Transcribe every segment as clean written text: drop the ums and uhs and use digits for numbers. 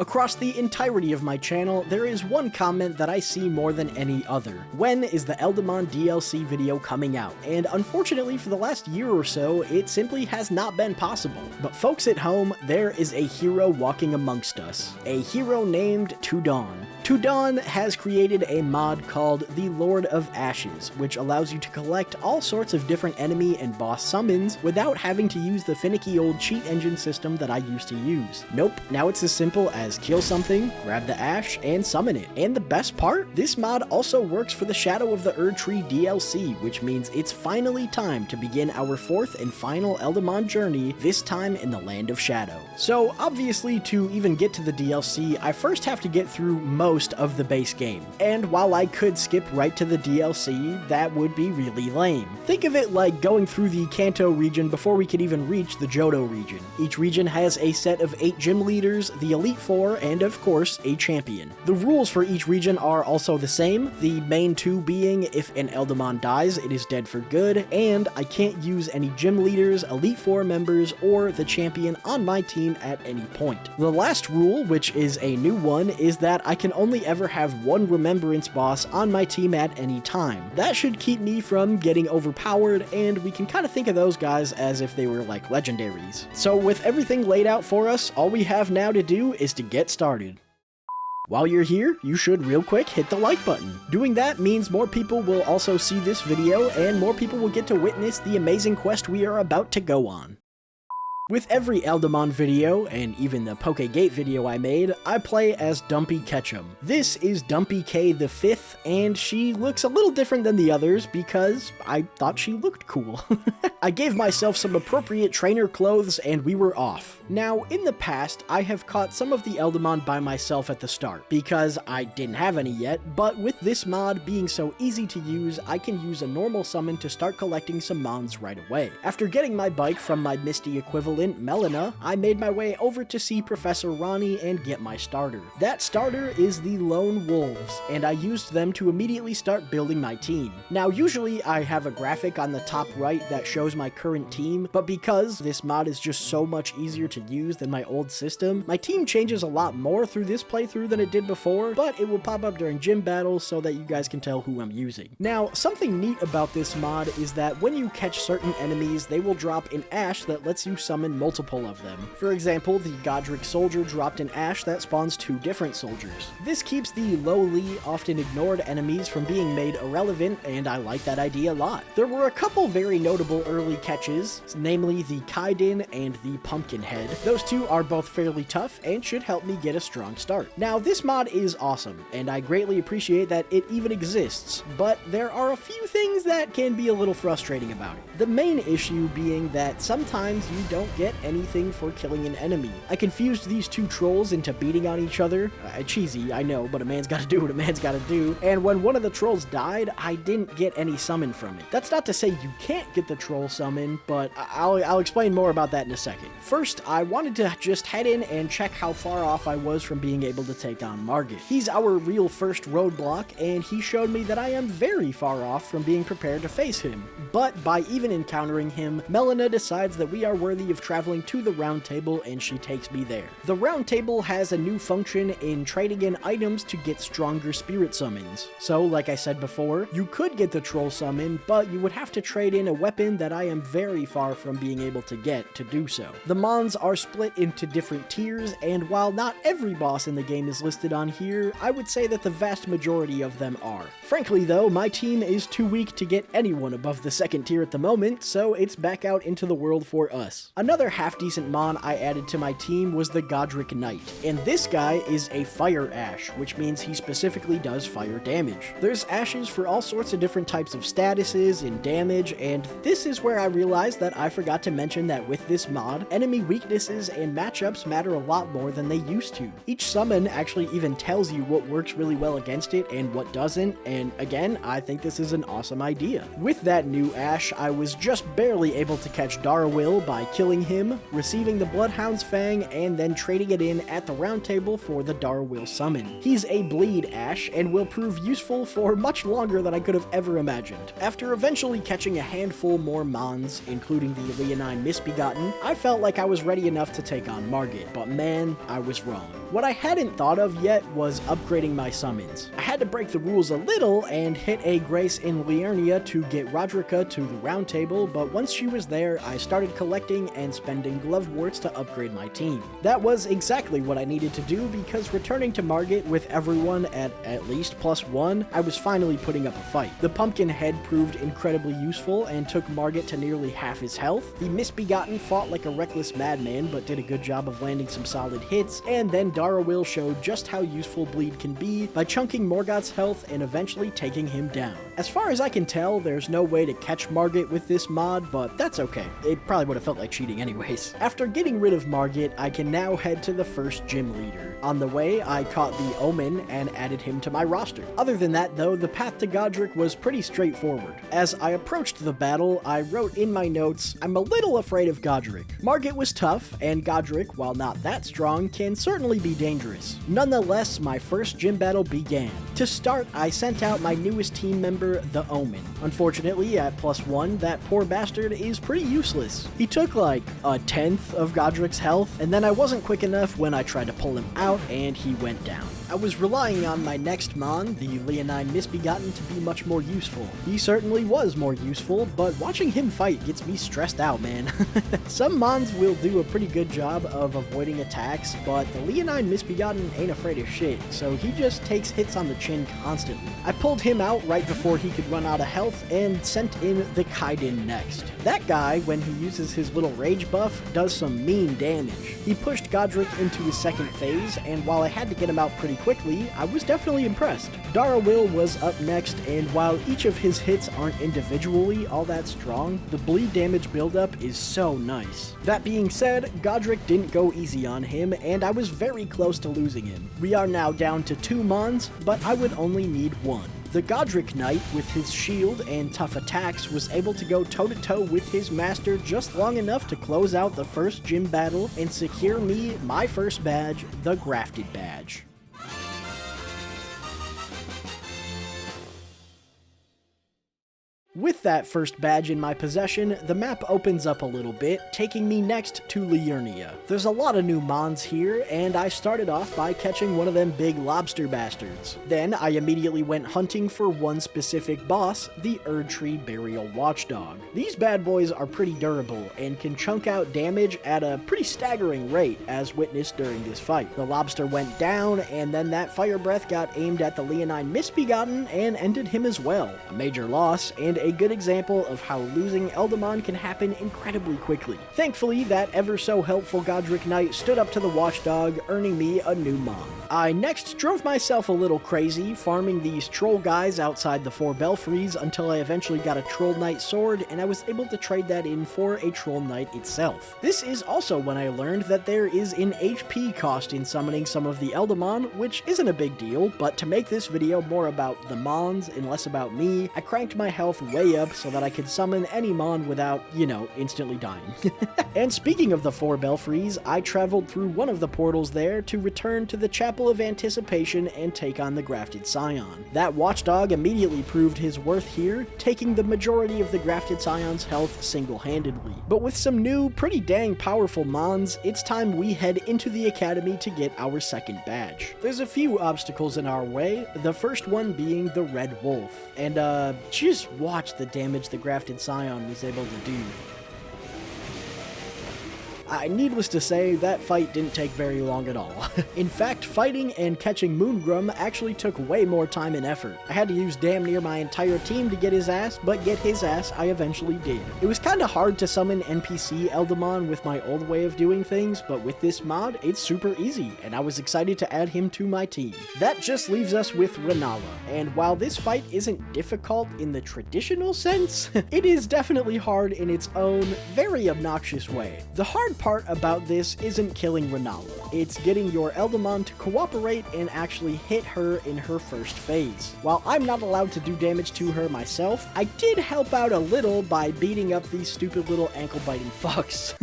Across the entirety of my channel, there is one comment that I see more than any other. When is the Elden DLC video coming out? And unfortunately for the last year or so, it simply has not been possible. But folks at home, there is a hero walking amongst us. A hero named Tudon. Tudon has created a mod called the Lord of Ashes, which allows you to collect all sorts of different enemy and boss summons without having to use the finicky old cheat engine system that I used to use. Nope, now it's as simple as kill something, grab the ash, and summon it. And the best part? This mod also works for the Shadow of the Erdtree DLC, which means it's finally time to begin our fourth and final Elden journey, this time in the Land of Shadow. So obviously, to even get to the DLC, I first have to get through most of the base game. And while I could skip right to the DLC, that would be really lame. Think of it like going through the Kanto region before we could even reach the Johto region. Each region has a set of 8 gym leaders, the Elite Four, and of course, a champion. The rules for each region are also the same, the main two being if an Elden dies, it is dead for good, and I can't use any gym leaders, Elite Four members, or the champion on my team at any point. The last rule, which is a new one, is that I can only ever have one remembrance boss on my team at any time. That should keep me from getting overpowered, and we can kind of think of those guys as if they were like legendaries. So with everything laid out for us, all we have now to do is to get started. While you're here, you should real quick hit the like button. Doing that means more people will also see this video, and more people will get to witness the amazing quest we are about to go on. With every Elden video, and even the Pokegate video I made, I play as Dumpy Ketchum. This is Dumpy K the 5th, and she looks a little different than the others because I thought she looked cool. I gave myself some appropriate trainer clothes and we were off. Now, in the past, I have caught some of the Elden by myself at the start, because I didn't have any yet, but with this mod being so easy to use, I can use a normal summon to start collecting some mons right away. After getting my bike from my Misty equivalent, Melina, I made my way over to see Professor Ronnie and get my starter. That starter is the Lone Wolves, and I used them to immediately start building my team. Now, usually I have a graphic on the top right that shows my current team, but because this mod is just so much easier to use than my old system, my team changes a lot more through this playthrough than it did before, but it will pop up during gym battles so that you guys can tell who I'm using. Now, something neat about this mod is that when you catch certain enemies, they will drop an ash that lets you summon multiple of them. For example, the Godric soldier dropped an ash that spawns 2 different soldiers. This keeps the lowly, often ignored enemies from being made irrelevant, and I like that idea a lot. There were a couple very notable early catches, namely the Kaiden and the Pumpkinhead. Those two are both fairly tough and should help me get a strong start. Now, this mod is awesome, and I greatly appreciate that it even exists, but there are a few things that can be a little frustrating about it. The main issue being that sometimes you don't get anything for killing an enemy. I confused these 2 trolls into beating on each other. Cheesy, I know, but a man's gotta do what a man's gotta do. And when one of the trolls died, I didn't get any summon from it. That's not to say you can't get the troll summon, but I'll explain more about that in a second. First, I wanted to just head in and check how far off I was from being able to take on Margit. He's our real first roadblock, and he showed me that I am very far off from being prepared to face him. But by even encountering him, Melina decides that we are worthy of traveling to the round table, and she takes me there. The round table has a new function in trading in items to get stronger spirit summons. So, like I said before, you could get the troll summon, but you would have to trade in a weapon that I am very far from being able to get to do so. The mons are split into different tiers, and while not every boss in the game is listed on here, I would say that the vast majority of them are. Frankly though, my team is too weak to get anyone above the 2nd tier at the moment, so it's back out into the world for us. Another half-decent mon I added to my team was the Godric Knight, and this guy is a fire ash, which means he specifically does fire damage. There's ashes for all sorts of different types of statuses and damage, and this is where I realized that I forgot to mention that with this mod, enemy weaknesses and matchups matter a lot more than they used to. Each summon actually even tells you what works really well against it and what doesn't, and again, I think this is an awesome idea. With that new ash, I was just barely able to catch Darwill by killing killing him, receiving the Bloodhound's Fang, and then trading it in at the round table for the Darwill summon. He's a bleed Ash and will prove useful for much longer than I could have ever imagined. After eventually catching a handful more Mons, including the Leonine Misbegotten, I felt like I was ready enough to take on Margit, but man, I was wrong. What I hadn't thought of yet was upgrading my summons. I had to break the rules a little and hit a Grace in Liurnia to get Roderica to the round table, but once she was there, I started collecting and spending Gloveworts to upgrade my team. That was exactly what I needed to do because returning to Margit with everyone at least +1, I was finally putting up a fight. The Pumpkin Head proved incredibly useful and took Margit to nearly half his health. The Misbegotten fought like a reckless madman but did a good job of landing some solid hits, and then Darwill showed just how useful bleed can be by chunking Morgoth's health and eventually taking him down. As far as I can tell, there's no way to catch Margit with this mod, but that's okay. It probably would have felt like cheating anyways. After getting rid of Margit, I can now head to the first gym leader. On the way, I caught the Omen and added him to my roster. Other than that though, the path to Godric was pretty straightforward. As I approached the battle, I wrote in my notes, I'm a little afraid of Godric. Margit was tough, and Godric, while not that strong, can certainly be dangerous. Nonetheless, my first gym battle began. To start, I sent out my newest team member, the Omen. Unfortunately, at +1, that poor bastard is pretty useless. He took like a 10th of Godric's health, and then I wasn't quick enough when I tried to pull him out, and he went down. I was relying on my next Mon, the Leonine Misbegotten, to be much more useful. He certainly was more useful, but watching him fight gets me stressed out, man. Some Mons will do a pretty good job of avoiding attacks, but the Leonine Misbegotten ain't afraid of shit, so he just takes hits on the chin constantly. I pulled him out right before he could run out of health and sent in the Kaiden next. That guy, when he uses his little rage buff, does some mean damage. He pushed Godric into his second phase, and while I had to get him out pretty quickly, I was definitely impressed. Darwill was up next, and while each of his hits aren't individually all that strong, the bleed damage buildup is so nice. That being said, Godric didn't go easy on him, and I was very close to losing him. We are now down to 2 Mons, but I would only need 1. The Godric Knight, with his shield and tough attacks, was able to go toe-to-toe with his master just long enough to close out the first gym battle and secure me my first badge, the Grafted Badge. With that first badge in my possession, the map opens up a little bit, taking me next to Liurnia. There's a lot of new Mons here, and I started off by catching one of them big lobster bastards. Then I immediately went hunting for one specific boss, the Erdtree Burial Watchdog. These bad boys are pretty durable, and can chunk out damage at a pretty staggering rate, as witnessed during this fight. The lobster went down, and then that fire breath got aimed at the Leonine Misbegotten and ended him as well. A major loss, and a good example of how losing Eldamon can happen incredibly quickly. Thankfully, that ever so helpful Godric Knight stood up to the Watchdog, earning me a new Mon. I next drove myself a little crazy, farming these troll guys outside the 4 belfries until I eventually got a Troll Knight sword, and I was able to trade that in for a Troll Knight itself. This is also when I learned that there is an HP cost in summoning some of the Eldamon, which isn't a big deal, but to make this video more about the Mons and less about me, I cranked my health way up so that I could summon any Mon without, instantly dying. And speaking of the 4 belfries, I traveled through one of the portals there to return to the Chapel of Anticipation and take on the Grafted Scion. That Watchdog immediately proved his worth here, taking the majority of the Grafted Scion's health single-handedly. But with some new, pretty dang powerful Mons, it's time we head into the Academy to get our second badge. There's a few obstacles in our way, the first one being the Red Wolf. And just watch the damage the Grafted Scion was able to do. Needless to say, that fight didn't take very long at all. In fact, fighting and catching Moongrum actually took way more time and effort. I had to use damn near my entire team to get his ass, but get his ass I eventually did. It was kinda hard to summon NPC Eldamon with my old way of doing things, but with this mod, it's super easy, and I was excited to add him to my team. That just leaves us with Renala, and while this fight isn't difficult in the traditional sense, it is definitely hard in its own, very obnoxious way. The hard part about this isn't killing Renala, it's getting your Eldamon to cooperate and actually hit her in her first phase. While I'm not allowed to do damage to her myself, I did help out a little by beating up these stupid little ankle-biting fucks.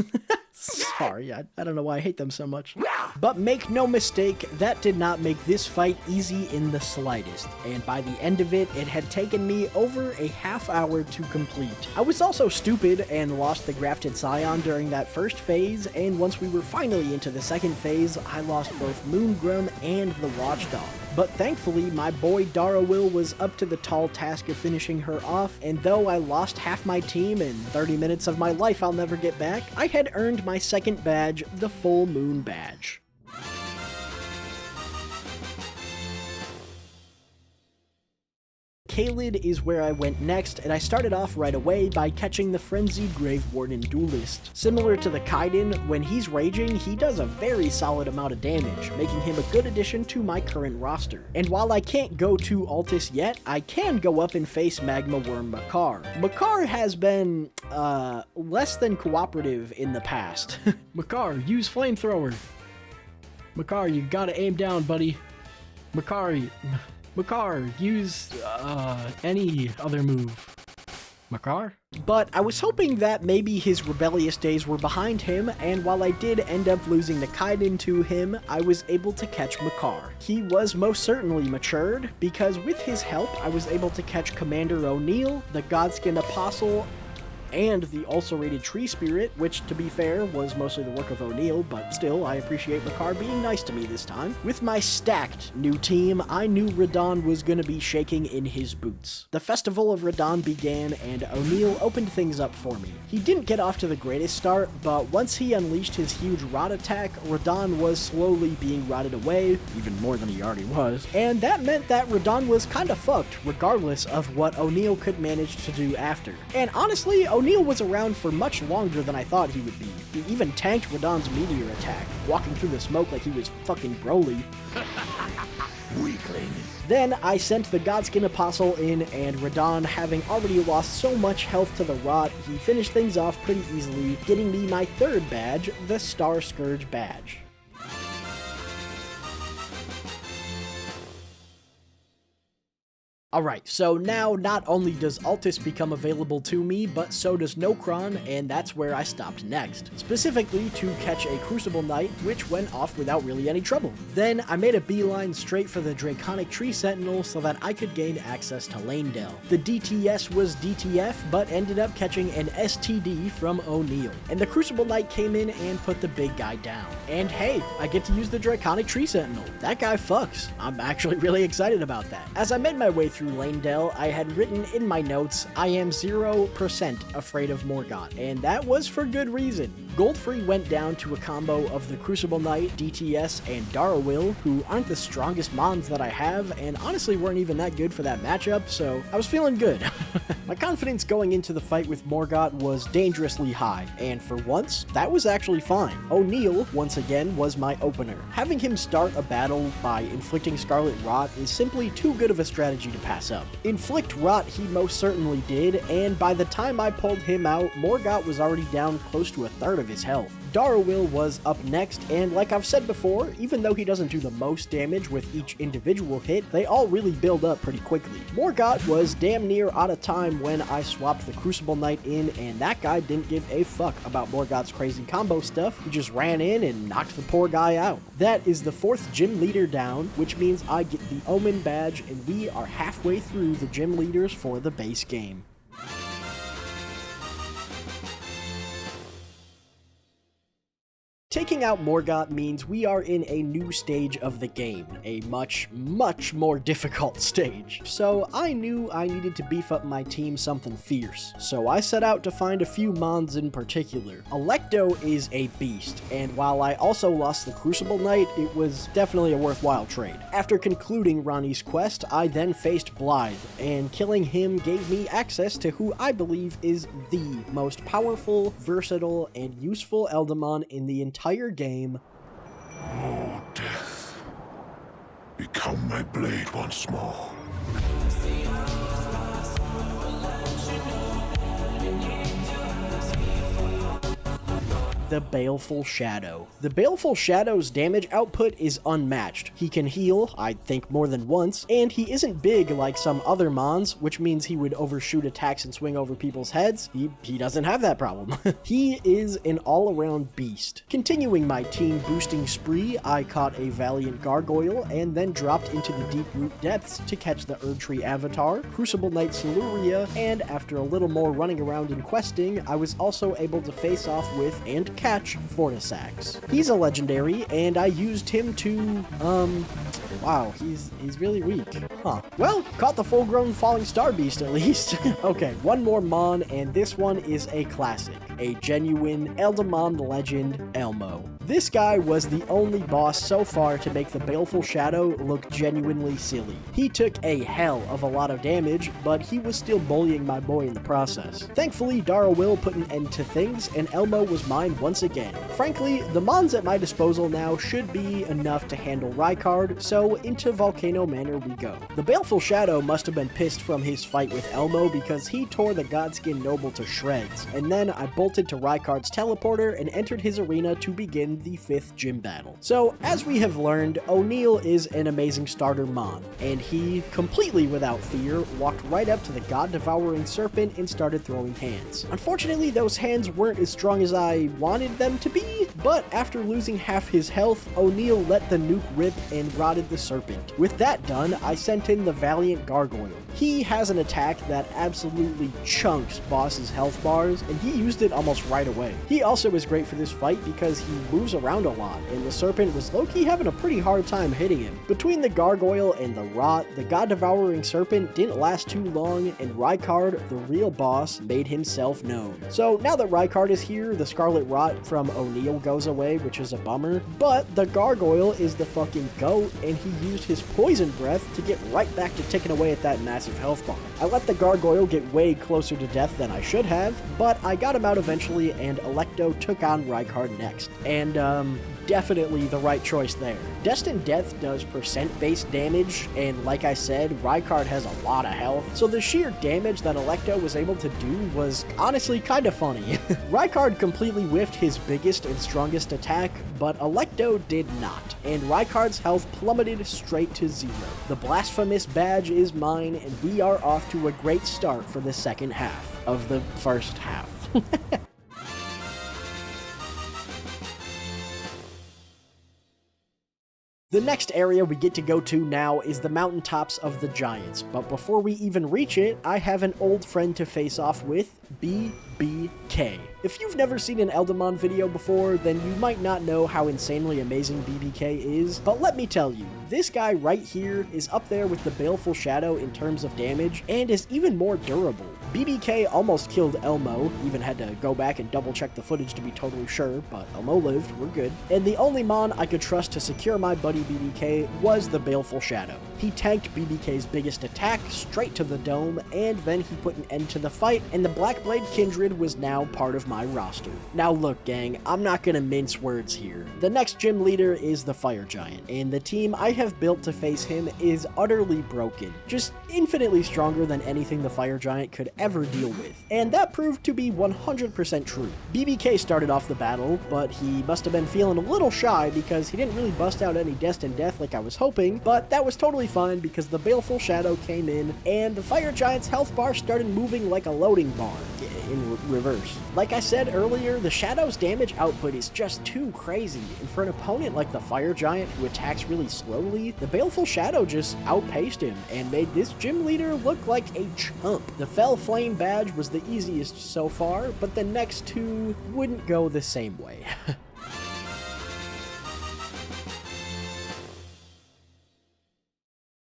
sorry, I don't know why I hate them so much. But make no mistake, that did not make this fight easy in the slightest, and by the end of it, it had taken me over a half hour to complete. I was also stupid and lost the Grafted Scion during that first phase, and once we were finally into the second phase, I lost both Moongrum and the Watchdog. But thankfully, my boy Darrowil was up to the tall task of finishing her off, and though I lost half my team and 30 minutes of my life I'll never get back, I had earned my second badge, the Full Moon Badge. Caelid is where I went next, and I started off right away by catching the Frenzied Grave Warden Duelist. Similar to the Kaiden, when he's raging, he does a very solid amount of damage, making him a good addition to my current roster. And while I can't go to Altus yet, I can go up and face Magma Worm Makar. Makar has been, less than cooperative in the past. Makar, use Flamethrower! Makar, you gotta aim down, buddy. Makar, use, any other move. Makar? But I was hoping that maybe his rebellious days were behind him, and while I did end up losing the Kaiden to him, I was able to catch Makar. He was most certainly matured, because with his help, I was able to catch Commander O'Neill, the Godskin Apostle, and the also rated Tree Spirit, which, to be fair, was mostly the work of O'Neill, but still, I appreciate Makar being nice to me this time. With my stacked new team, I knew Radahn was gonna be shaking in his boots. The Festival of Radahn began, and O'Neill opened things up for me. He didn't get off to the greatest start, but once he unleashed his huge rot attack, Radahn was slowly being rotted away, even more than he already was, and that meant that Radahn was kinda fucked, regardless of what O'Neill could manage to do after. And honestly, O'Neill was around for much longer than I thought he would be. He even tanked Radahn's meteor attack, walking through the smoke like he was fucking Broly. Weakling. Then I sent the Godskin Apostle in, and Radahn, having already lost so much health to the rot, he finished things off pretty easily, getting me my third badge, the Star Scourge badge. Alright, so now not only does Altus become available to me, but so does Nokron, and that's where I stopped next. Specifically to catch a Crucible Knight, which went off without really any trouble. Then I made a beeline straight for the Draconic Tree Sentinel so that I could gain access to Lanedell. The DTS was DTF, but ended up catching an STD from O'Neill. And the Crucible Knight came in and put the big guy down. And hey, I get to use the Draconic Tree Sentinel. That guy fucks. I'm actually really excited about that. As I made my way through Lanedell, I had written in my notes, I am 0% afraid of Morgott, and that was for good reason. Goldfree went down to a combo of the Crucible Knight, DTS, and Darrowil, who aren't the strongest mons that I have, and honestly weren't even that good for that matchup, so I was feeling good. My confidence going into the fight with Morgott was dangerously high, and for once, that was actually fine. O'Neill, once again, was my opener. Having him start a battle by inflicting Scarlet Rot is simply too good of a strategy to pass up. Inflict Rot he most certainly did, and by the time I pulled him out, Morgott was already down close to a third of his health. Darrowil was up next, and like I've said before, even though he doesn't do the most damage with each individual hit, they all really build up pretty quickly. Morgott was damn near out of time when I swapped the Crucible Knight in, and that guy didn't give a fuck about Morgott's crazy combo stuff. He just ran in and knocked the poor guy out. That is the 4th gym leader down, which means I get the Omen badge, and we are halfway through the gym leaders for the base game. Taking out Morgott means we are in a new stage of the game, a much, much more difficult stage. So I knew I needed to beef up my team something fierce, so I set out to find a few mons in particular. Electo is a beast, and while I also lost the Crucible Knight, it was definitely a worthwhile trade. After concluding Ronnie's quest, I then faced Blythe, and killing him gave me access to who I believe is the most powerful, versatile, and useful Eldamon in the entire game. Oh, death. Become my blade once more. The the Baleful Shadow. The Baleful Shadow's damage output is unmatched. He can heal, I think more than once, and he isn't big like some other mons, which means he would overshoot attacks and swing over people's heads. He doesn't have that problem. He is an all-around beast. Continuing my team boosting spree, I caught a Valiant Gargoyle and then dropped into the Deep Root Depths to catch the Erdtree Avatar, Crucible Knight Siluria, and after a little more running around and questing, I was also able to face off with and catch Fortisax. He's a legendary, and I used him to, wow, he's really weak. Huh. Well, caught the full-grown Falling Star Beast at least. Okay, one more mon, and this one is a classic. A genuine Eldemon legend, Elmo. This guy was the only boss so far to make the Baleful Shadow look genuinely silly. He took a hell of a lot of damage, but he was still bullying my boy in the process. Thankfully, Dara will put an end to things, and Elmo was mine once again. Frankly, the mons at my disposal now should be enough to handle Rykard, so into Volcano Manor we go. The Baleful Shadow must have been pissed from his fight with Elmo because he tore the Godskin Noble to shreds, and then I bolted to Rykard's teleporter and entered his arena to begin the 5th gym battle. So, as we have learned, O'Neil is an amazing starter mon, and he, completely without fear, walked right up to the God-devouring serpent and started throwing hands. Unfortunately, those hands weren't as strong as I wanted them to be, but after losing half his health, O'Neil let the nuke rip and rotted the serpent. With that done, I sent in the Valiant Gargoyle. He has an attack that absolutely chunks boss's health bars, and he used it almost right away. He also is great for this fight because he moves around a lot, and the serpent was low-key having a pretty hard time hitting him. Between the gargoyle and the rot, the God-devouring serpent didn't last too long, and Rykard, the real boss, made himself known. So now that Rykard is here, the Scarlet Rot from O'Neil goes away, which is a bummer, but the gargoyle is the fucking GOAT, and he used his poison breath to get right back to ticking away at that massive health bar. I let the gargoyle get way closer to death than I should have, but I got him out eventually, and Electo took on Rykard next. And, definitely the right choice there. Destined Death does percent-based damage, and like I said, Rykard has a lot of health, so the sheer damage that Electo was able to do was honestly kind of funny. Rykard completely whiffed his biggest and strongest attack, but Electo did not, and Rykard's health plummeted straight to 0. The Blasphemous badge is mine, and we are off to a great start for the second half of the first half. The next area we get to go to now is the mountaintops of the Giants, but before we even reach it, I have an old friend to face off with, BBK. If you've never seen an Eldemon video before, then you might not know how insanely amazing BBK is, but let me tell you, this guy right here is up there with the Baleful Shadow in terms of damage, and is even more durable. BBK almost killed Elmo, even had to go back and double check the footage to be totally sure, but Elmo lived, we're good. And the only mon I could trust to secure my buddy BBK was the Baleful Shadow. He tanked BBK's biggest attack straight to the dome, and then he put an end to the fight, and the Blackblade Kindred was now part of my roster. Now look gang, I'm not gonna mince words here. The next gym leader is the Fire Giant, and the team I have built to face him is utterly broken. Just infinitely stronger than anything the Fire Giant could ever deal with. And that proved to be 100% true. BBK started off the battle, but he must have been feeling a little shy because he didn't really bust out any Destined Death like I was hoping, but that was totally fine because the Baleful Shadow came in, and the Fire Giant's health bar started moving like a loading bar, in reverse. Like I said earlier, the Shadow's damage output is just too crazy, and for an opponent like the Fire Giant who attacks really slowly, the Baleful Shadow just outpaced him and made this gym leader look like a chump. The Fell Flame badge was the easiest so far, but the next two wouldn't go the same way.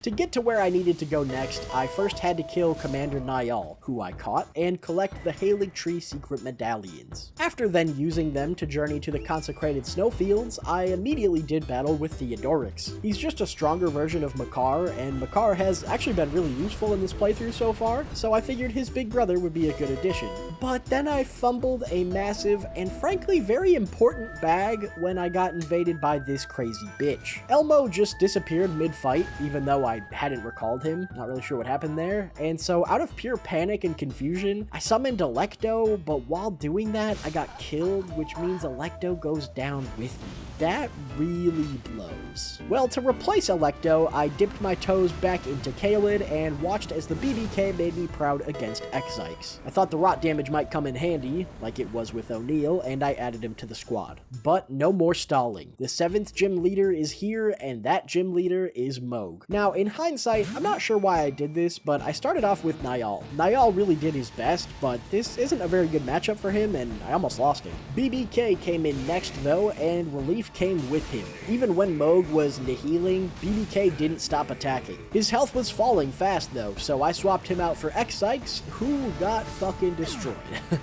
To get to where I needed to go next, I first had to kill Commander Niall, who I caught, and collect the Halig Tree secret medallions. After then using them to journey to the consecrated snowfields, I immediately did battle with Theodorix. He's just a stronger version of Makar, and Makar has actually been really useful in this playthrough so far, so I figured his big brother would be a good addition. But then I fumbled a massive and frankly very important bag when I got invaded by this crazy bitch. Elmo just disappeared mid-fight, even though I hadn't recalled him. Not really sure what happened there. And so out of pure panic and confusion, I summoned Electo, but while doing that, I got killed, which means Electo goes down with me. That really blows. Well, to replace Electo, I dipped my toes back into Kaled and watched as the BBK made me proud against X-Ykes. I thought the rot damage might come in handy, like it was with O'Neal, and I added him to the squad. But no more stalling. The 7th gym leader is here, and that gym leader is Moog. Now, in hindsight, I'm not sure why I did this, but I started off with Niall. Niall really did his best, but this isn't a very good matchup for him, and I almost lost him. BBK came in next, though, and Relief came with him. Even when Moog was nihiling, BBK didn't stop attacking. His health was falling fast though, so I swapped him out for X-Ykes, who got fucking destroyed.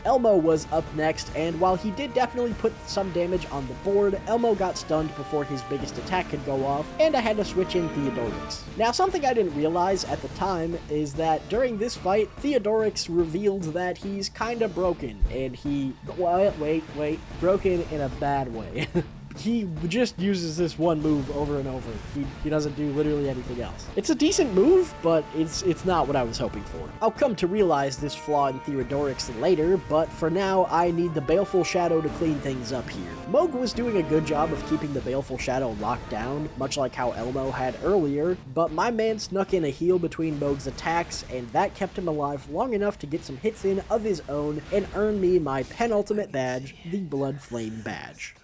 Elmo was up next, and while he did definitely put some damage on the board, Elmo got stunned before his biggest attack could go off, and I had to switch in Theodorix. Now, something I didn't realize at the time is that during this fight, Theodorix revealed that he's kinda broken, and wait, broken in a bad way. He just uses this one move over and over. He doesn't do literally anything else. It's a decent move, but it's not what I was hoping for. I'll come to realize this flaw in Theodorix later, but for now, I need the Baleful Shadow to clean things up here. Moog was doing a good job of keeping the Baleful Shadow locked down, much like how Elmo had earlier, but my man snuck in a heal between Moog's attacks, and that kept him alive long enough to get some hits in of his own and earn me my penultimate badge, the Blood Flame Badge.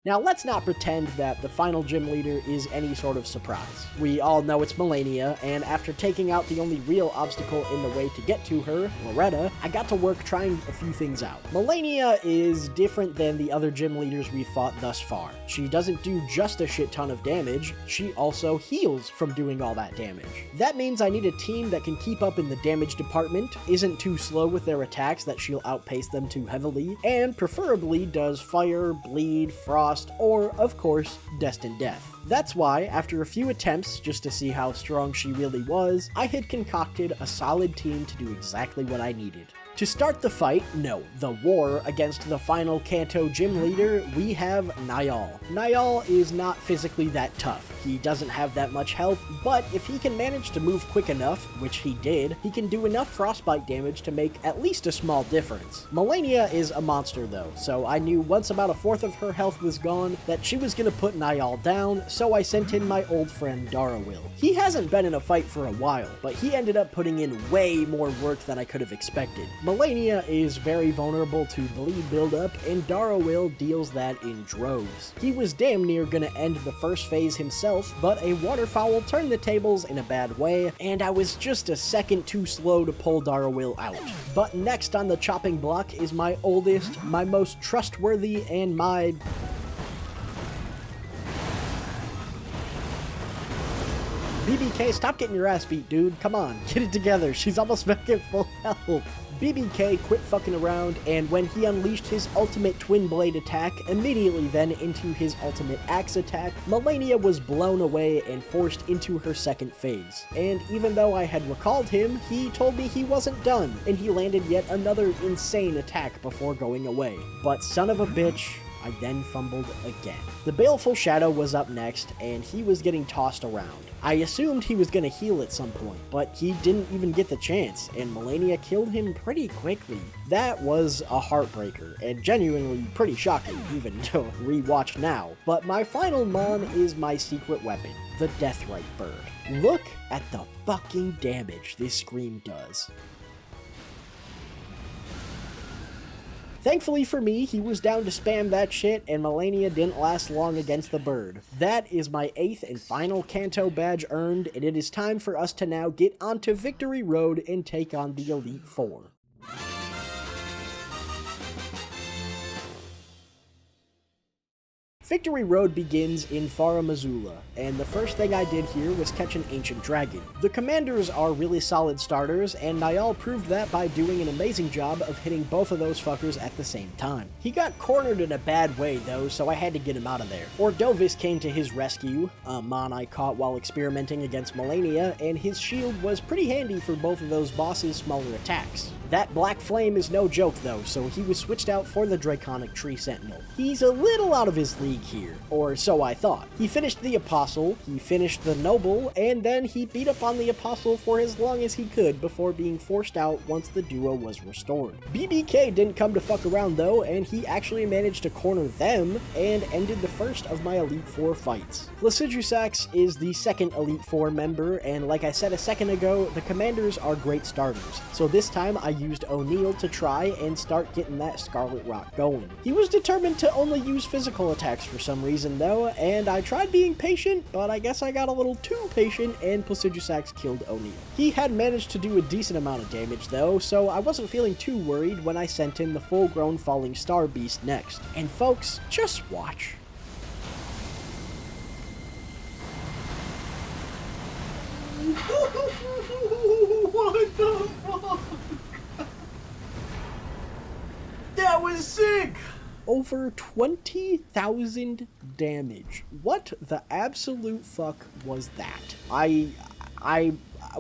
Now, let's not pretend that the final gym leader is any sort of surprise. We all know it's Melania, and after taking out the only real obstacle in the way to get to her, Loretta, I got to work trying a few things out. Melania is different than the other gym leaders we've fought thus far. She doesn't do just a shit ton of damage, she also heals from doing all that damage. That means I need a team that can keep up in the damage department, isn't too slow with their attacks that she'll outpace them too heavily, and preferably does fire, bleed, frost, or, of course, Destined Death. That's why, after a few attempts just to see how strong she really was, I had concocted a solid team to do exactly what I needed. To start the fight, no, the war against the final Kanto gym leader, we have Niall. Niall is not physically that tough. He doesn't have that much health, but if he can manage to move quick enough, which he did, he can do enough frostbite damage to make at least a small difference. Melania is a monster though, so I knew once about a fourth of her health was gone that she was gonna put Niall down, so I sent in my old friend Darawil. He hasn't been in a fight for a while, but he ended up putting in way more work than I could have expected. Melania is very vulnerable to bleed buildup, and Darawil deals that in droves. He was damn near gonna end the first phase himself, but a waterfowl turned the tables in a bad way, and I was just a second too slow to pull Darawil out. But next on the chopping block is my oldest, my most trustworthy, and my... BBK, stop getting your ass beat, dude. Come on, get it together. She's almost back at full health. BBK quit fucking around, and when he unleashed his ultimate twin blade attack, immediately then into his ultimate axe attack, Melania was blown away and forced into her second phase. And even though I had recalled him, he told me he wasn't done, and he landed yet another insane attack before going away. But son of a bitch, I then fumbled again. The Baleful Shadow was up next, and he was getting tossed around. I assumed he was gonna heal at some point, but he didn't even get the chance, and Melania killed him pretty quickly. That was a heartbreaker, and genuinely pretty shocking, even to rewatch now. But my final mon is my secret weapon, the Deathrite Bird. Look at the fucking damage this scream does. Thankfully for me, he was down to spam that shit, and Melania didn't last long against the bird. That is my 8th and final Kanto badge earned, and it is time for us to now get onto Victory Road and take on the Elite Four. Victory Road begins in Fara Missoula, and the first thing I did here was catch an ancient dragon. The commanders are really solid starters, and Niall proved that by doing an amazing job of hitting both of those fuckers at the same time. He got cornered in a bad way though, so I had to get him out of there. Ordovis came to his rescue, a mon I caught while experimenting against Melania, and his shield was pretty handy for both of those bosses' smaller attacks. That black flame is no joke though, so he was switched out for the Draconic Tree Sentinel. He's a little out of his league here, or so I thought. He finished the Apostle, he finished the Noble, and then he beat up on the Apostle for as long as he could before being forced out once the duo was restored. BBK didn't come to fuck around though, and he actually managed to corner them and ended the first of my Elite Four fights. Lysidrusax is the second Elite Four member, and like I said a second ago, the commanders are great starters, so this time I used O'Neil to try and start getting that Scarlet Rock going. He was determined to only use physical attacks for some reason though, and I tried being patient, but I guess I got a little too patient and Lysidrusax killed O'Neil. He had managed to do a decent amount of damage though, so I wasn't feeling too worried when I sent in the full-grown Falling Star Beast next. And folks, just watch. What the fuck? That was sick! Over 20,000 damage. What the absolute fuck was that?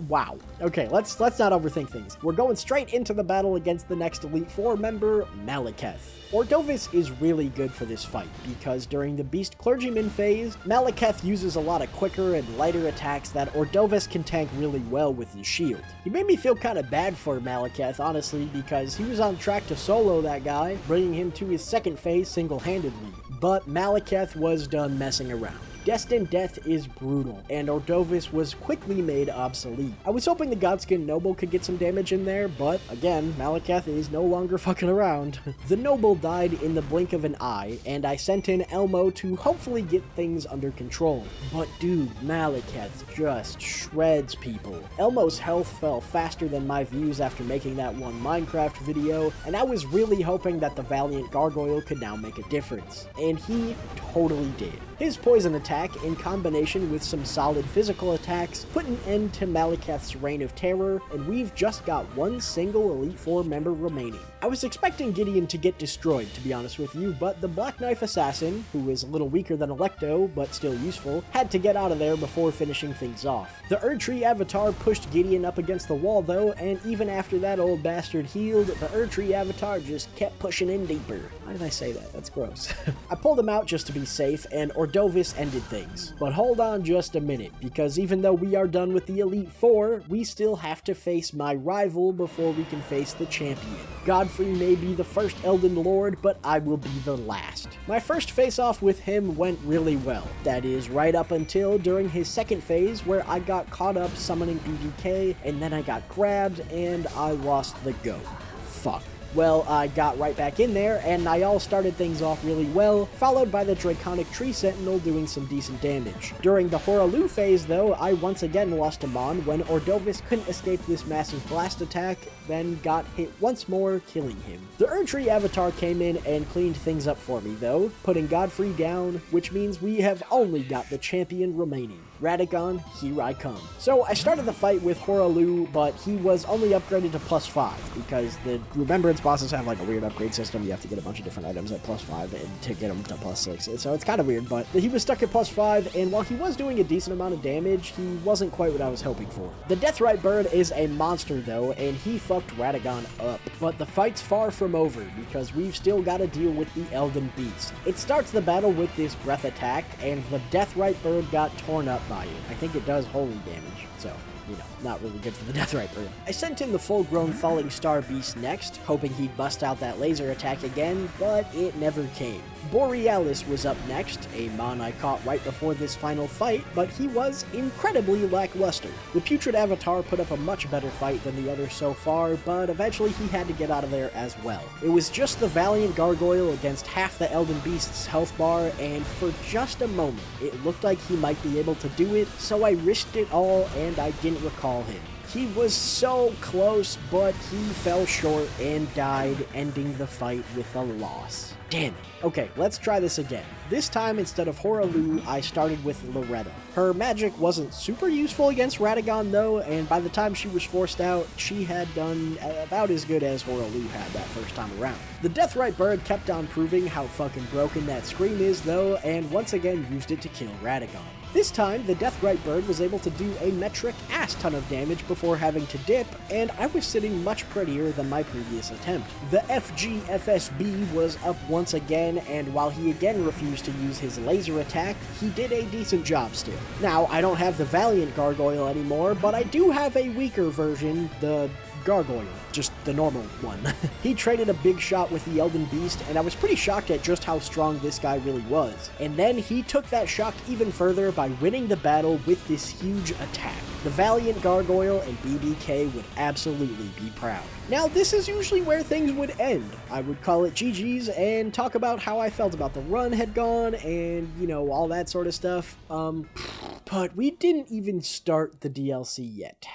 Wow. Okay, let's not overthink things. We're going straight into the battle against the next Elite Four member, Malekith. Ordovis is really good for this fight, because during the Beast Clergyman phase, Malekith uses a lot of quicker and lighter attacks that Ordovis can tank really well with his shield. He made me feel kinda bad for Malekith, honestly, because he was on track to solo that guy, bringing him to his second phase single-handedly. But Malekith was done messing around. Destined Death is brutal, and Ordovis was quickly made obsolete. I was hoping the Godskin Noble could get some damage in there, but again, Malekith is no longer fucking around. The Noble died in the blink of an eye, and I sent in Elmo to hopefully get things under control. But dude, Malekith just shreds people. Elmo's health fell faster than my views after making that one Minecraft video, and I was really hoping that the Valiant Gargoyle could now make a difference. And he totally did. His poison attack, in combination with some solid physical attacks, put an end to Malekith's reign of terror, and we've just got one single Elite Four member remaining. I was expecting Gideon to get destroyed, to be honest with you, but the Black Knife Assassin, who is a little weaker than Electo, but still useful, had to get out of there before finishing things off. The Erdtree Avatar pushed Gideon up against the wall though, and even after that old bastard healed, the Erdtree Avatar just kept pushing in deeper. Why did I say that? That's gross. I pulled him out just to be safe, and Ordovis ended things. But hold on just a minute, because even though we are done with the Elite Four, we still have to face my rival before we can face the champion. Godfrey may be the first Elden Lord, but I will be the last. My first face-off with him went really well. That is, right up until during his second phase, where I got caught up summoning BBK, and then I got grabbed, and I lost the goat. Fuck. Well, I got right back in there, and I all started things off really well, followed by the Draconic Tree Sentinel doing some decent damage. During the Horalu phase, though, I once again lost him on when Ordovis couldn't escape this massive blast attack, then got hit once more, killing him. The Erdtree Avatar came in and cleaned things up for me, though, putting Godfrey down, which means we have only got the champion remaining. Radagon, here I come. So I started the fight with Horalu, but he was only upgraded to +5, because the Remembrance bosses have like a weird upgrade system. You have to get a bunch of different items at +5 and to get them to +6. So it's kind of weird, but he was stuck at +5, and while he was doing a decent amount of damage, he wasn't quite what I was hoping for. The Deathrite Bird is a monster though, and he fucked Radagon up. But the fight's far from over, because we've still got to deal with the Elden Beast. It starts the battle with this breath attack, and the Deathrite Bird got torn up by it. I think it does holy damage, so you know, not really good for the Deathrite Bird. I sent in the full-grown Falling Star Beast next, hoping he'd bust out that laser attack again, but it never came. Borealis was up next, a mon I caught right before this final fight, but he was incredibly lackluster. The Putrid Avatar put up a much better fight than the others so far, but eventually he had to get out of there as well. It was just the Valiant Gargoyle against half the Elden Beast's health bar, and for just a moment, it looked like he might be able to do it, so I risked it all and I didn't recall him. He was so close, but he fell short and died, ending the fight with a loss. Damn it. Okay, let's try this again. This time, instead of Horalu, I started with Loretta. Her magic wasn't super useful against Radagon though, and by the time she was forced out, she had done about as good as Horalu had that first time around. The Deathrite Bird kept on proving how fucking broken that scream is though, and once again used it to kill Radagon. This time, the Deathrite Bird was able to do a metric ass ton of damage before having to dip, and I was sitting much prettier than my previous attempt. The FGFSB was up once again, and while he again refused to use his laser attack, he did a decent job still. Now, I don't have the Valiant Gargoyle anymore, but I do have a weaker version, the Gargoyle, just the normal one. He traded a big shot with the Elden Beast, and I was pretty shocked at just how strong this guy really was. And then he took that shock even further by winning the battle with this huge attack. The Valiant Gargoyle and BBK would absolutely be proud. Now, this is usually where things would end. I would call it GG's and talk about how I felt about the run had gone and, you know, all that sort of stuff. But we didn't even start the DLC yet.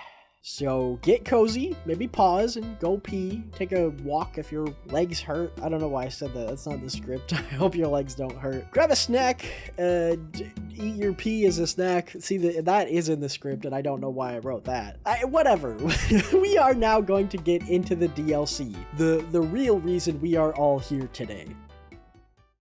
So get cozy, maybe pause and go pee, take a walk if your legs hurt. I don't know why I said that, that's not the script. I hope your legs don't hurt. Grab a snack, eat your pee as a snack. See, that is in the script and I don't know why I wrote that. Whatever. We are now going to get into the DLC, the real reason we are all here today.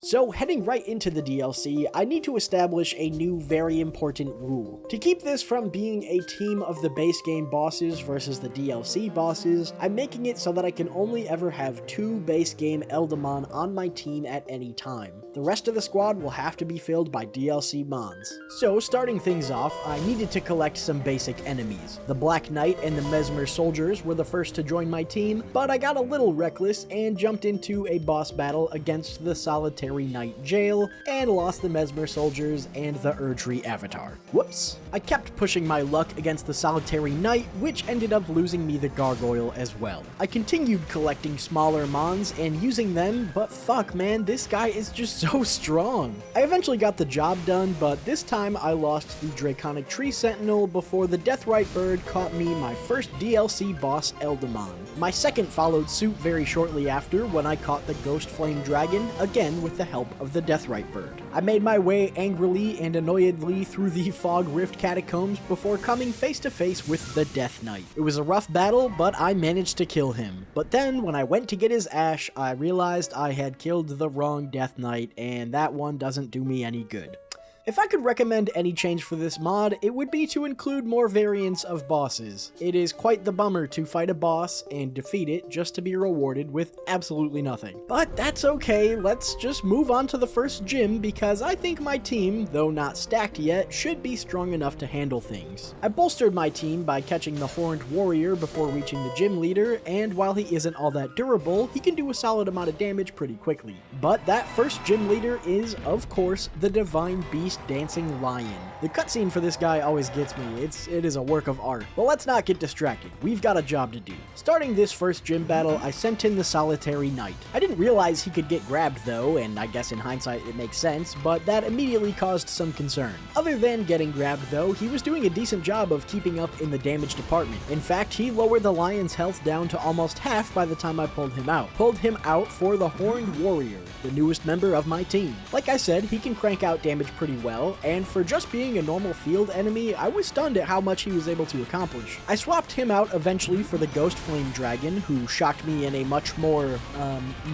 So, heading right into the DLC, I need to establish a new very important rule. To keep this from being a team of the base game bosses versus the DLC bosses, I'm making it so that I can only ever have 2 base game Eldamon on my team at any time. The rest of the squad will have to be filled by DLC mons. So, starting things off, I needed to collect some basic enemies. The Black Knight and the Mesmer Soldiers were the first to join my team, but I got a little reckless and jumped into a boss battle against the Solitary Knight Jail, and lost the Mesmer Soldiers and the Erdtree Avatar. Whoops. I kept pushing my luck against the Solitary Knight, which ended up losing me the Gargoyle as well. I continued collecting smaller mons and using them, but fuck man, this guy is just so strong. I eventually got the job done, but this time I lost the Draconic Tree Sentinel before the Deathrite Bird caught me my first DLC boss Eldamon. My second followed suit very shortly after when I caught the Ghost Flame Dragon, again with the help of the Deathrite Bird. I made my way angrily and annoyedly through the Fog Rift catacombs before coming face to face with the Death Knight. It was a rough battle, but I managed to kill him. But then, when I went to get his ash, I realized I had killed the wrong Death Knight, and that one doesn't do me any good. If I could recommend any change for this mod, it would be to include more variants of bosses. It is quite the bummer to fight a boss and defeat it just to be rewarded with absolutely nothing. But that's okay, let's just move on to the first gym because I think my team, though not stacked yet, should be strong enough to handle things. I bolstered my team by catching the Horned Warrior before reaching the gym leader, and while he isn't all that durable, he can do a solid amount of damage pretty quickly. But that first gym leader is, of course, the Divine Beast Dancing Lion. The cutscene for this guy always gets me. It is a work of art. But let's not get distracted. We've got a job to do. Starting this first gym battle, I sent in the Solitary Knight. I didn't realize he could get grabbed though, and I guess in hindsight it makes sense, but that immediately caused some concern. Other than getting grabbed though, he was doing a decent job of keeping up in the damage department. In fact, he lowered the Lion's health down to almost half by the time I pulled him out. Pulled him out for the Horned Warrior, the newest member of my team. Like I said, he can crank out damage pretty well, and for just being a normal field enemy, I was stunned at how much he was able to accomplish. I swapped him out eventually for the Ghost Flame Dragon, who shocked me in a much more,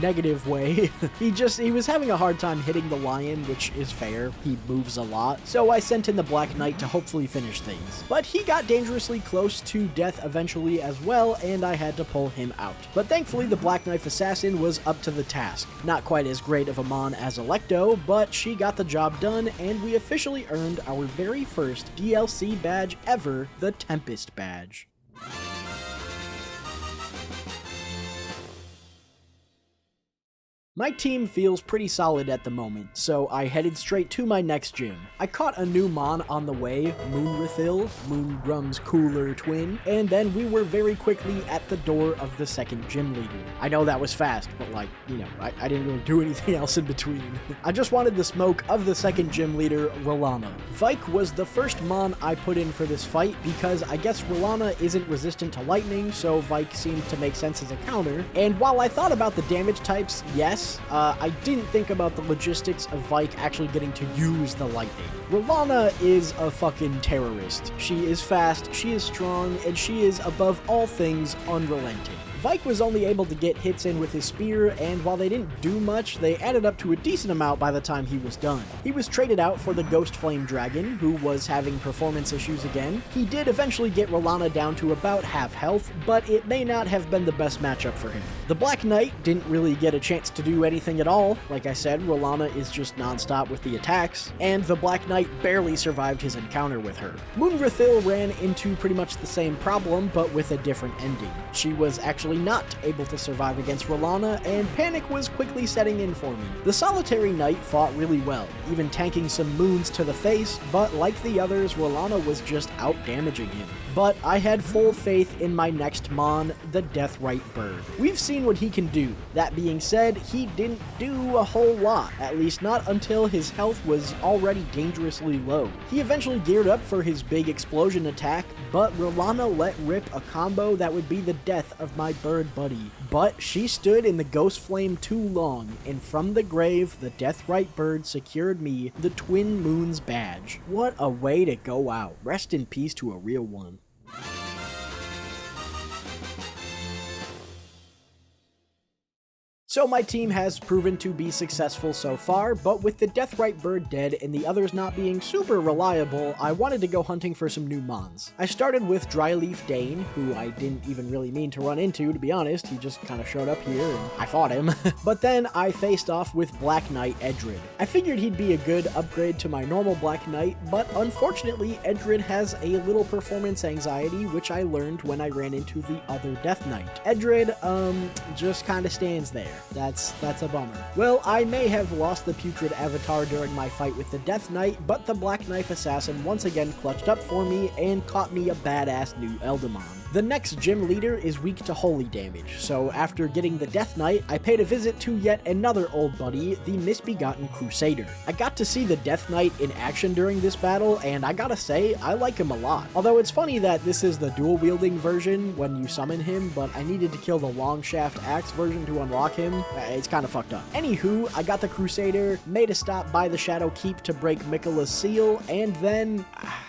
negative way. He was having a hard time hitting the lion, which is fair. He moves a lot. So I sent in the Black Knight to hopefully finish things. But he got dangerously close to death eventually as well, and I had to pull him out. But thankfully, the Black Knife Assassin was up to the task. Not quite as great of a mon as Electo, but she got the job done, and we officially earned our very first DLC badge ever, the Tempest Badge. My team feels pretty solid at the moment, so I headed straight to my next gym. I caught a new mon on the way, Moonrithil, Moongrum's cooler twin, and then we were very quickly at the door of the second gym leader. I know that was fast, but I didn't really do anything else in between. I just wanted the smoke of the second gym leader, Rolana. Vike was the first mon I put in for this fight because I guess Rolana isn't resistant to lightning, so Vike seemed to make sense as a counter, and while I thought about the damage types, yes, I didn't think about the logistics of Vike actually getting to use the lightning. Rolana is a fucking terrorist. She is fast, she is strong, and she is above all things unrelenting. Vike was only able to get hits in with his spear, and while they didn't do much, they added up to a decent amount by the time he was done. He was traded out for the Ghost Flame Dragon, who was having performance issues again. He did eventually get Rolana down to about half health, but it may not have been the best matchup for him. The Black Knight didn't really get a chance to do anything at all. Like I said, Rolana is just non-stop with the attacks, and the Black Knight barely survived his encounter with her. Moongrathil ran into pretty much the same problem, but with a different ending. She was actually not able to survive against Rolana, and panic was quickly setting in for me. The Solitary Knight fought really well, even tanking some moons to the face, but like the others, Rolana was just out-damaging him. But I had full faith in my next Mon, the Deathrite Bird. We've seen what he can do. That being said, he didn't do a whole lot, at least not until his health was already dangerously low. He eventually geared up for his big explosion attack, but Rolana let rip a combo that would be the death of my bird buddy. But she stood in the Ghost Flame too long, and from the grave, the Deathrite Bird secured me the Twin Moons badge. What a way to go out. Rest in peace to a real one. So my team has proven to be successful so far, but with the Deathrite Bird dead and the others not being super reliable, I wanted to go hunting for some new Mons. I started with Dryleaf Dane, who I didn't even really mean to run into, to be honest. He just kind of showed up here and I fought him. But then I faced off with Black Knight Edred. I figured he'd be a good upgrade to my normal Black Knight, but unfortunately Edred has a little performance anxiety, which I learned when I ran into the other Death Knight. Edred, just kind of stands there. That's a bummer. Well, I may have lost the Putrid Avatar during my fight with the Death Knight, but the Black Knife Assassin once again clutched up for me and caught me a badass new Eldemon. The next gym leader is weak to holy damage, so after getting the Death Knight, I paid a visit to yet another old buddy, the Misbegotten Crusader. I got to see the Death Knight in action during this battle, and I gotta say, I like him a lot. Although it's funny that this is the dual-wielding version when you summon him, but I needed to kill the Long Shaft Axe version to unlock him. It's kinda fucked up. Anywho, I got the Crusader, made a stop by the Shadow Keep to break Miquella's seal, and then...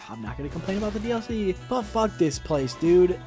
I'm not gonna complain about the DLC, but fuck this place, dude.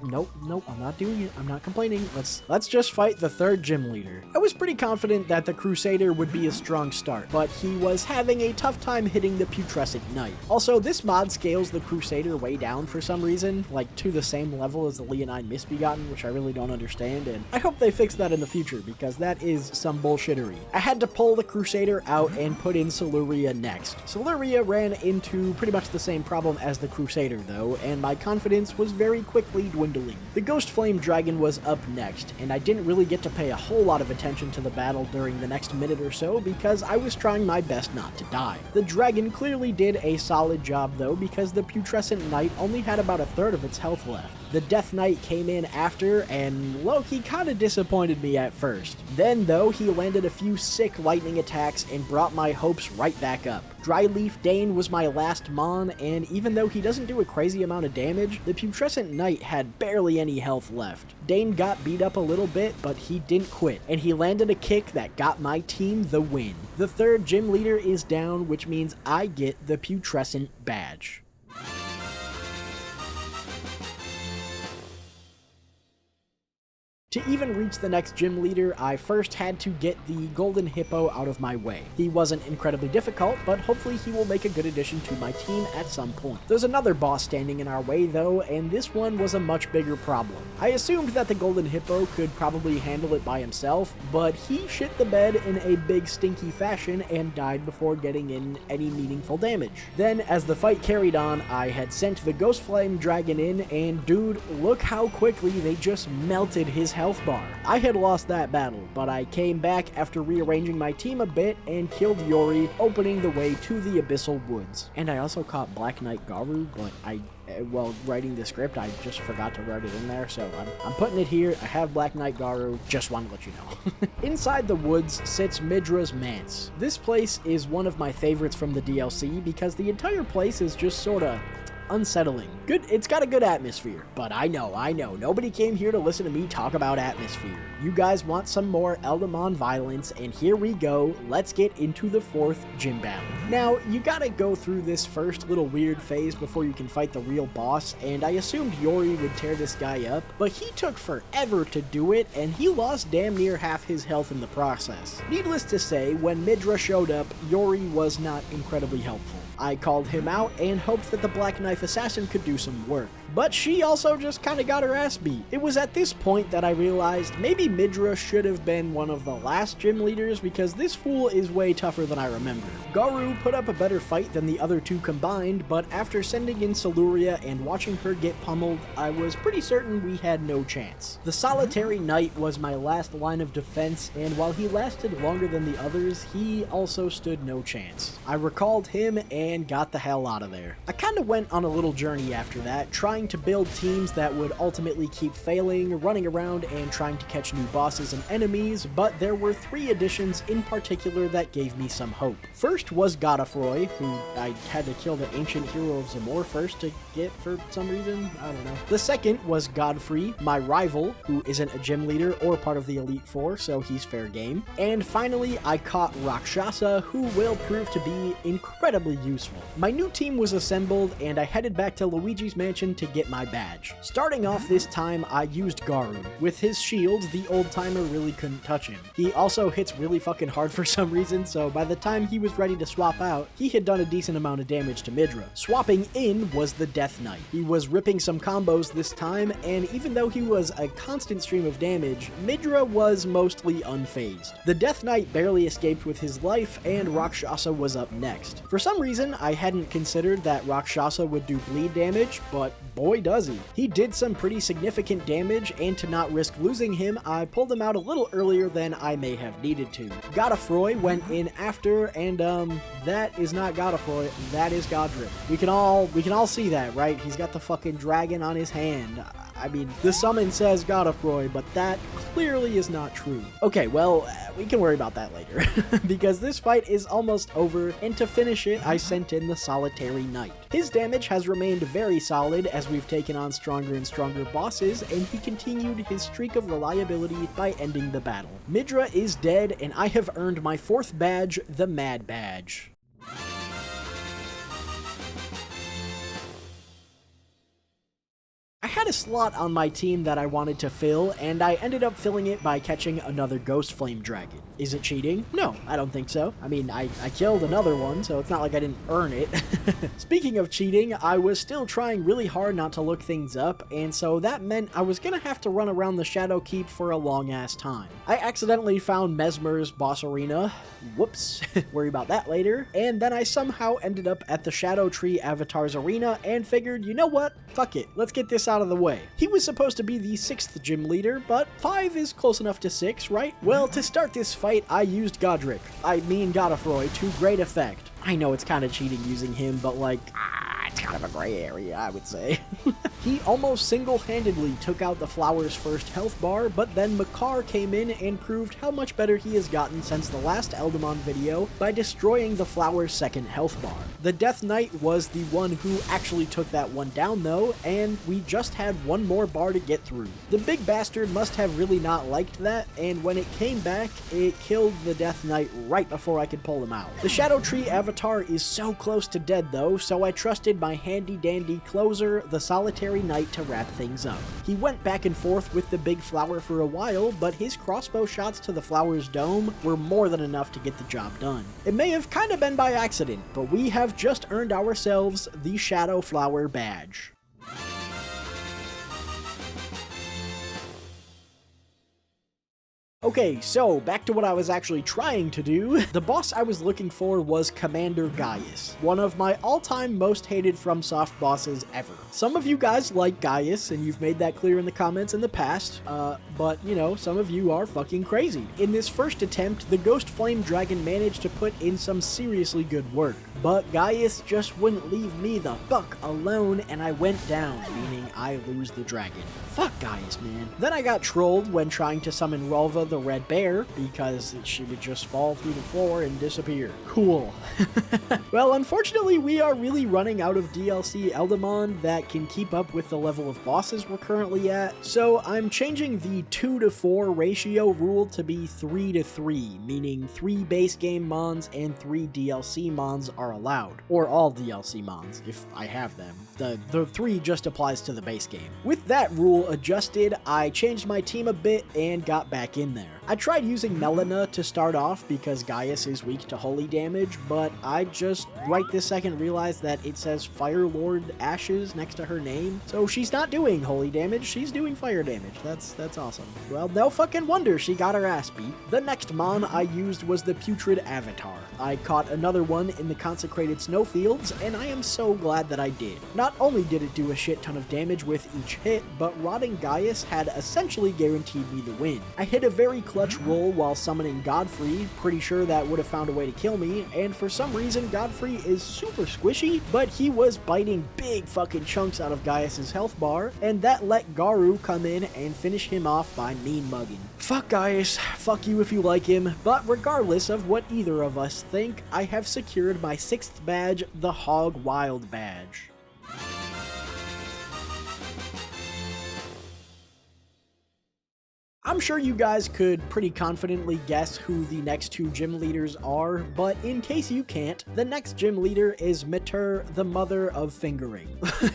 Nope, I'm not doing it. I'm not complaining. Let's just fight the third gym leader. I was pretty confident that the Crusader would be a strong start, but he was having a tough time hitting the Putrescent Knight. Also, this mod scales the Crusader way down for some reason, like to the same level as the Leonine Misbegotten, which I really don't understand, and I hope they fix that in the future, because that is some bullshittery. I had to pull the Crusader out and put in Siluria next. Siluria ran into pretty much the same problem as the Crusader though, and my confidence was very quickly dwindling. The Ghost Flame Dragon was up next, and I didn't really get to pay a whole lot of attention to the battle during the next minute or so because I was trying my best not to die. The dragon clearly did a solid job though, because the Putrescent Knight only had about a third of its health left. The Death Knight came in after, and low-key kinda disappointed me at first. Then though, he landed a few sick lightning attacks and brought my hopes right back up. Dryleaf Dane was my last Mon, and even though he doesn't do a crazy amount of damage, the Putrescent Knight had barely any health left. Dane got beat up a little bit, but he didn't quit, and he landed a kick that got my team the win. The third gym leader is down, which means I get the Putrescent badge. To even reach the next gym leader, I first had to get the Golden Hippo out of my way. He wasn't incredibly difficult, but hopefully he will make a good addition to my team at some point. There's another boss standing in our way though, and this one was a much bigger problem. I assumed that the Golden Hippo could probably handle it by himself, but he shit the bed in a big stinky fashion and died before getting in any meaningful damage. Then, as the fight carried on, I had sent the Ghost Flame Dragon in, and dude, look how quickly they just melted his health bar. I had lost that battle, but I came back after rearranging my team a bit and killed Yori, opening the way to the Abyssal Woods. And I also caught Black Knight Garu, but while writing the script, I just forgot to write it in there, so I'm putting it here. I have Black Knight Garu, just want to let you know. Inside the woods sits Midra's Manse. This place is one of my favorites from the DLC because the entire place is just sorta unsettling. It's got a good atmosphere, but I know, nobody came here to listen to me talk about atmosphere. You guys want some more Eldemon violence, and here we go. Let's get into the 4th gym battle. Now, you gotta go through this first little weird phase before you can fight the real boss, and I assumed Yori would tear this guy up, but he took forever to do it, and he lost damn near half his health in the process. Needless to say, when Midra showed up, Yori was not incredibly helpful. I called him out and hoped that the Black Knife Assassin could do some work. But she also just kinda got her ass beat. It was at this point that I realized maybe Midra should have been one of the last gym leaders because this fool is way tougher than I remember. Garu put up a better fight than the other two combined, but after sending in Siluria and watching her get pummeled, I was pretty certain we had no chance. The Solitary Knight was my last line of defense, and while he lasted longer than the others, he also stood no chance. I recalled him and got the hell out of there. I kinda went on a little journey after that, trying to build teams that would ultimately keep failing, running around and trying to catch new bosses and enemies, but there were 3 additions in particular that gave me some hope. First was Godofroy, who I had to kill the ancient hero of Zamor first to get for some reason, I don't know. The second was Godfrey, my rival, who isn't a gym leader or part of the Elite Four, so he's fair game. And finally, I caught Rakshasa, who will prove to be incredibly useful. My new team was assembled, and I headed back to Luigi's Mansion to get my badge. Starting off this time, I used Garu. With his shield, the old-timer really couldn't touch him. He also hits really fucking hard for some reason, so by the time he was ready to swap out, he had done a decent amount of damage to Midra. Swapping in was the Death Knight. He was ripping some combos this time, and even though he was a constant stream of damage, Midra was mostly unfazed. The Death Knight barely escaped with his life, and Rakshasa was up next. For some reason, I hadn't considered that Rakshasa would do bleed damage, but boy does he. He did some pretty significant damage, and to not risk losing him, I pulled him out a little earlier than I may have needed to. Godofroy went in after, and that is not Godofroy, that is Godric. We can all see that, right? He's got the fucking dragon on his hand. I mean, the summon says Godofroy, but that clearly is not true. Okay, well, we can worry about that later, because this fight is almost over, and to finish it, I sent in the Solitary Knight. His damage has remained very solid as we've taken on stronger and stronger bosses, and he continued his streak of reliability by ending the battle. Midra is dead, and I have earned my 4th badge, the Mad Badge. I had a slot on my team that I wanted to fill, and I ended up filling it by catching another Ghost Flame Dragon. Is it cheating? No, I don't think so. I mean, I killed another one, so it's not like I didn't earn it. Speaking of cheating, I was still trying really hard not to look things up, and so that meant I was gonna have to run around the Shadow Keep for a long-ass time. I accidentally found Mesmer's boss arena. Whoops, worry about that later. And then I somehow ended up at the Shadow Tree Avatar's arena and figured, you know what? Fuck it, let's get this out of the way. He was supposed to be the 6th gym leader, but 5 is close enough to 6, right? Well, to start this fight, I used Godric, Godofroy, to great effect. I know it's kind of cheating using him, but like, it's kind of a gray area, I would say. He almost single-handedly took out the flower's first health bar, but then Makar came in and proved how much better he has gotten since the last Eldemon video by destroying the flower's second health bar. The Death Knight was the one who actually took that one down though, and we just had one more bar to get through. The big bastard must have really not liked that, and when it came back, it killed the Death Knight right before I could pull him out. The Shadow Tree Avatar is so close to dead though, so I trusted my handy-dandy closer, the Solitary Knight, to wrap things up. He went back and forth with the big flower for a while, but his crossbow shots to the flower's dome were more than enough to get the job done. It may have kind of been by accident, but we have just earned ourselves the Shadow Flower Badge. Okay, so back to what I was actually trying to do. The boss I was looking for was Commander Gaius, one of my all-time most hated FromSoft bosses ever. Some of you guys like Gaius, and you've made that clear in the comments in the past, but you know, some of you are fucking crazy. In this first attempt, the Ghost Flame Dragon managed to put in some seriously good work, but Gaius just wouldn't leave me the fuck alone, and I went down, meaning I lose the dragon. Fuck Gaius, man. Then I got trolled when trying to summon Rolva the red bear, because she would just fall through the floor and disappear. Cool. Well, unfortunately, we are really running out of DLC Eldemon that can keep up with the level of bosses we're currently at, so I'm changing the 2 to 4 ratio rule to be 3 to 3, meaning 3 base game mons and 3 DLC mons are allowed. Or all DLC mons, if I have them. The 3 just applies to the base game. With that rule adjusted, I changed my team a bit and got back in there. I tried using Melina to start off because Gaius is weak to holy damage, but I just right this second realized that it says Fire Lord Ashes next to her name, so she's not doing holy damage, she's doing fire damage. That's awesome. Well, no fucking wonder she got her ass beat. The next mon I used was the Putrid Avatar. I caught another one in the Consecrated Snowfields, and I am so glad that I did. Not only did it do a shit ton of damage with each hit, but Rotting Gaius had essentially guaranteed me the win. I hit a very clutch roll while summoning Godfrey, pretty sure that would have found a way to kill me, and for some reason Godfrey is super squishy, but he was biting big fucking chunks out of Gaius's health bar, and that let Garu come in and finish him off by mean mugging. Fuck Gaius, fuck you if you like him, but regardless of what either of us think, I have secured my 6th badge, the Hog Wild badge. I'm sure you guys could pretty confidently guess who the next 2 gym leaders are, but in case you can't, the next gym leader is Mitur, the mother of fingering.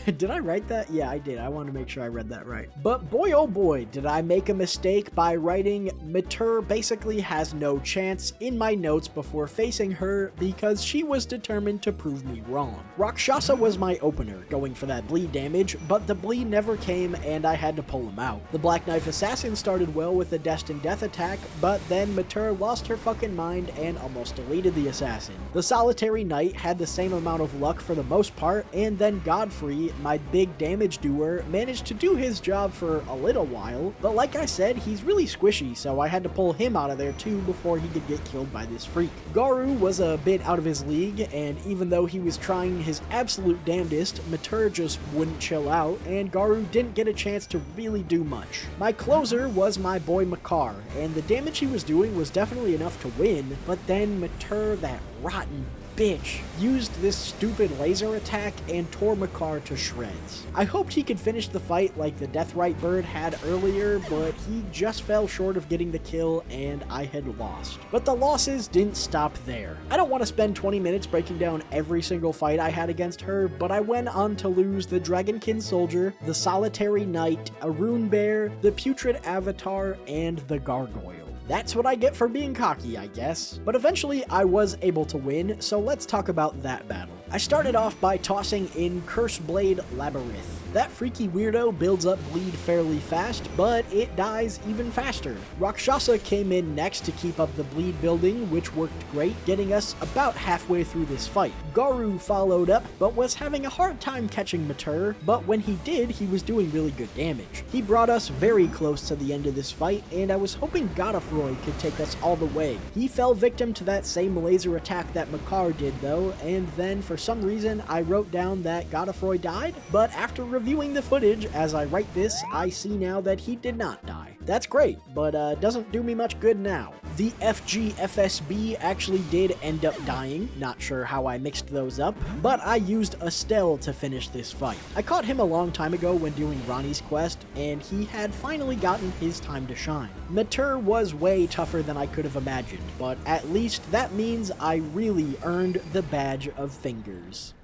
Did I write that? Yeah, I did. I want to make sure I read that right. But boy oh boy, did I make a mistake by writing Mitur basically has no chance in my notes before facing her because she was determined to prove me wrong. Rakshasa was my opener, going for that bleed damage, but the bleed never came and I had to pull him out. The Black Knife Assassin started well with the Destined Death attack, but then Mitur lost her fucking mind and almost deleted the assassin. The Solitary Knight had the same amount of luck for the most part, and then Godfrey, my big damage doer, managed to do his job for a little while, but like I said, he's really squishy, so I had to pull him out of there too before he could get killed by this freak. Garu was a bit out of his league, and even though he was trying his absolute damnedest, Mitur just wouldn't chill out, and Garu didn't get a chance to really do much. My closer was my boy Makar, and the damage he was doing was definitely enough to win, but then Mitur, that rotten bitch, used this stupid laser attack and tore Makar to shreds. I hoped he could finish the fight like the Deathrite Bird had earlier, but he just fell short of getting the kill and I had lost. But the losses didn't stop there. I don't want to spend 20 minutes breaking down every single fight I had against her, but I went on to lose the Dragonkin Soldier, the Solitary Knight, a Rune Bear, the Putrid Avatar, and the Gargoyle. That's what I get for being cocky, I guess. But eventually I was able to win, so let's talk about that battle. I started off by tossing in Curseblade Labyrinth. That freaky weirdo builds up bleed fairly fast, but it dies even faster. Rakshasa came in next to keep up the bleed building, which worked great, getting us about halfway through this fight. Garu followed up, but was having a hard time catching Mitur, but when he did, he was doing really good damage. He brought us very close to the end of this fight, and I was hoping Godfrey could take us all the way. He fell victim to that same laser attack that Makar did though, and then for some reason I wrote down that Godfrey died, but after reviewing the footage as I write this, I see now that he did not die. That's great, but doesn't do me much good now. The FGFSB actually did end up dying, not sure how I mixed those up, but I used Estelle to finish this fight. I caught him a long time ago when doing Ronnie's quest, and he had finally gotten his time to shine. Mitur was way tougher than I could have imagined, but at least that means I really earned the badge of fingers.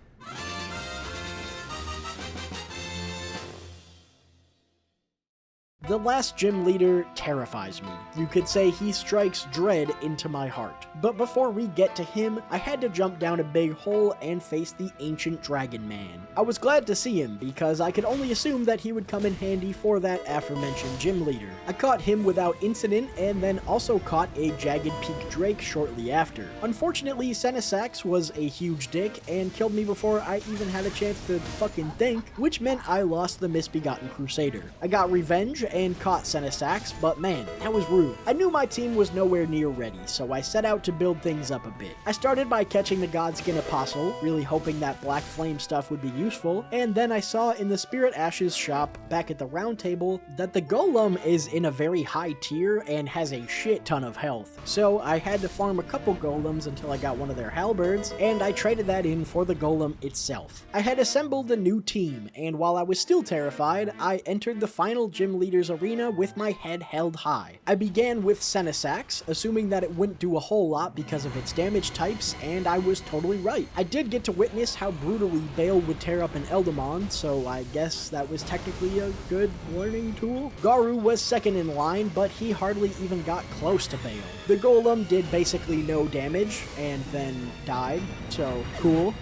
The last gym leader terrifies me. You could say he strikes dread into my heart. But before we get to him, I had to jump down a big hole and face the ancient dragon man. I was glad to see him because I could only assume that he would come in handy for that aforementioned gym leader. I caught him without incident and then also caught a Jagged Peak Drake shortly after. Unfortunately, Senesax was a huge dick and killed me before I even had a chance to fucking think, which meant I lost the Misbegotten Crusader. I got revenge and caught Senesax, but man, that was rude. I knew my team was nowhere near ready, so I set out to build things up a bit. I started by catching the Godskin Apostle, really hoping that Black Flame stuff would be useful, and then I saw in the Spirit Ashes shop back at the round table that the Golem is in a very high tier and has a shit ton of health. So I had to farm a couple Golems until I got one of their halberds, and I traded that in for the Golem itself. I had assembled a new team, and while I was still terrified, I entered the final gym leaders arena with my head held high. I began with Senesax, assuming that it wouldn't do a whole lot because of its damage types, and I was totally right. I did get to witness how brutally Bale would tear up an Eldemon, so I guess that was technically a good learning tool. Garu was second in line, but he hardly even got close to Bale. The Golem did basically no damage, and then died, so cool.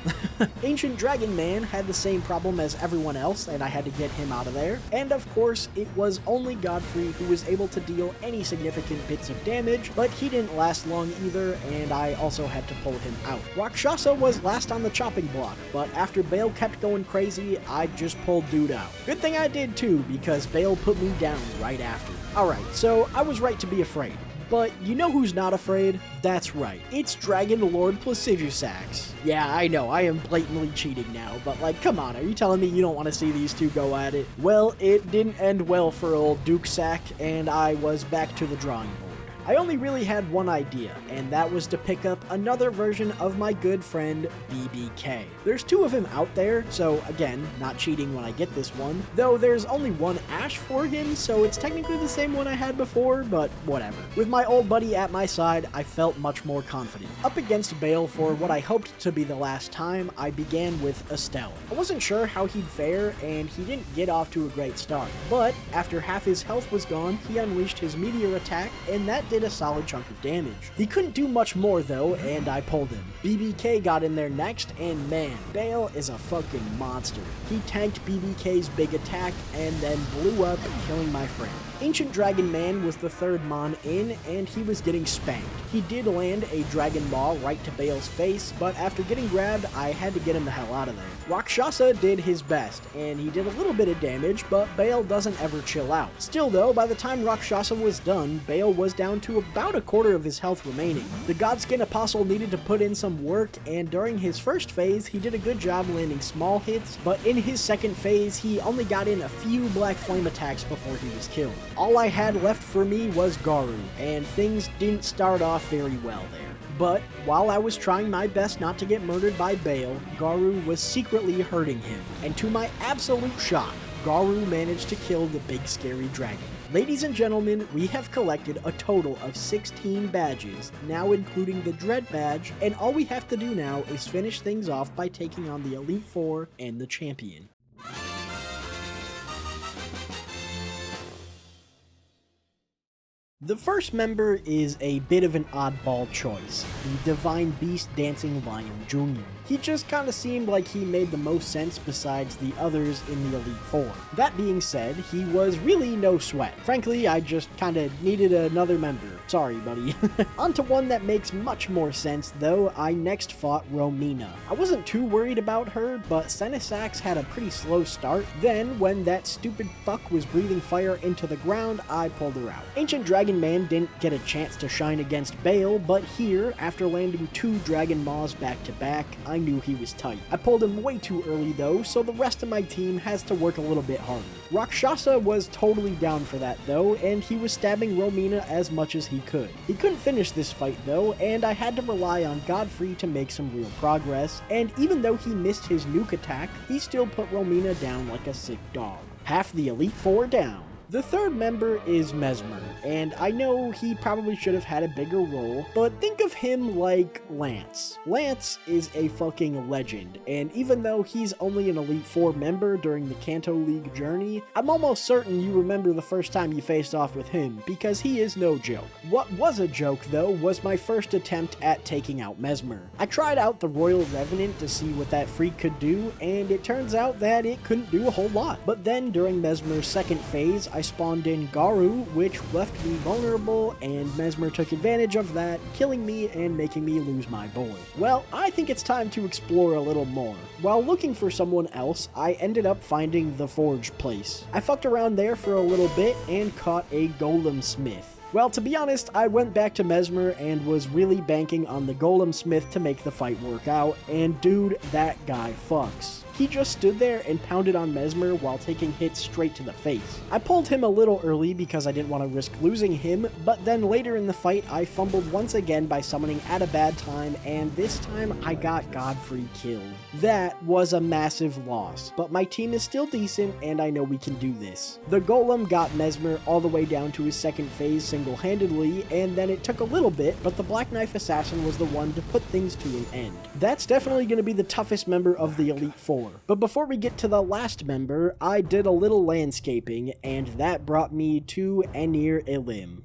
Ancient Dragon Man had the same problem as everyone else, and I had to get him out of there. And of course, it was only Godfrey who was able to deal any significant bits of damage, but he didn't last long either, and I also had to pull him out. Rakshasa was last on the chopping block, but after Bale kept going crazy, I just pulled dude out. Good thing I did too, because Bale put me down right after. Alright, so I was right to be afraid. But you know who's not afraid? That's right, it's Dragon Lord Placidusax. Yeah, I know, I am blatantly cheating now, but like, come on, are you telling me you don't want to see these two go at it? Well, it didn't end well for old Duke Sack, and I was back to the drawing board. I only really had one idea, and that was to pick up another version of my good friend, BBK. There's two of him out there, so again, not cheating when I get this one, though there's only one Ash for him, so it's technically the same one I had before, but whatever. With my old buddy at my side, I felt much more confident. Up against Bale for what I hoped to be the last time, I began with Estelle. I wasn't sure how he'd fare, and he didn't get off to a great start, but after half his health was gone, he unleashed his meteor attack, and that did a solid chunk of damage. He couldn't do much more though, and I pulled him. BBK got in there next, and man, Bale is a fucking monster. He tanked BBK's big attack, and then blew up, killing my friend. Ancient Dragon Man was the third Mon in, and he was getting spanked. He did land a Dragon Maw right to Bale's face, but after getting grabbed, I had to get him the hell out of there. Rakshasa did his best, and he did a little bit of damage, but Bale doesn't ever chill out. Still though, by the time Rakshasa was done, Bale was down to about a quarter of his health remaining. The Godskin Apostle needed to put in some work, and during his first phase, he did a good job landing small hits, but in his second phase, he only got in a few Black Flame attacks before he was killed. All I had left for me was Garu, and things didn't start off very well there. But while I was trying my best not to get murdered by Bale, Garu was secretly hurting him, and to my absolute shock, Garu managed to kill the big scary dragon. Ladies and gentlemen, we have collected a total of 16 badges, now including the Dread badge, and all we have to do now is finish things off by taking on the Elite Four and the Champion. The first member is a bit of an oddball choice, the Divine Beast Dancing Lion Jr. He just kinda seemed like he made the most sense besides the others in the Elite Four. That being said, he was really no sweat. Frankly, I just kinda needed another member. Sorry, buddy. On to one that makes much more sense, though. I next fought Romina. I wasn't too worried about her, but Senesax had a pretty slow start. Then, when that stupid fuck was breathing fire into the ground, I pulled her out. Ancient Dragon Man didn't get a chance to shine against Bale, but here, after landing 2 Dragon Maws back to back, I knew he was tight. I pulled him way too early though, so the rest of my team has to work a little bit harder. Rakshasa was totally down for that though, and he was stabbing Romina as much as he could. He couldn't finish this fight though, and I had to rely on Godfrey to make some real progress, and even though he missed his nuke attack, he still put Romina down like a sick dog. Half the Elite Four down. The third member is Mesmer, and I know he probably should have had a bigger role, but think of him like Lance. Lance is a fucking legend, and even though he's only an Elite Four member during the Kanto League journey, I'm almost certain you remember the first time you faced off with him, because he is no joke. What was a joke, though, was my first attempt at taking out Mesmer. I tried out the Royal Revenant to see what that freak could do, and it turns out that it couldn't do a whole lot. But then, during Mesmer's second phase, I spawned in Garu, which left me vulnerable, and Mesmer took advantage of that, killing me and making me lose my boy. Well, I think it's time to explore a little more. While looking for someone else, I ended up finding the Forge place. I fucked around there for a little bit and caught a Golem Smith. Well, to be honest, I went back to Mesmer and was really banking on the Golem Smith to make the fight work out, and dude, that guy fucks. He just stood there and pounded on Mesmer while taking hits straight to the face. I pulled him a little early because I didn't want to risk losing him, but then later in the fight I fumbled once again by summoning at a bad time, and this time I got Godfrey killed. That was a massive loss, but my team is still decent and I know we can do this. The Golem got Mesmer all the way down to his second phase single-handedly, and then it took a little bit, but the Black Knife Assassin was the one to put things to an end. That's definitely going to be the toughest member of the Elite Four. But before we get to the last member, I did a little landscaping, and that brought me to Enir Ilim.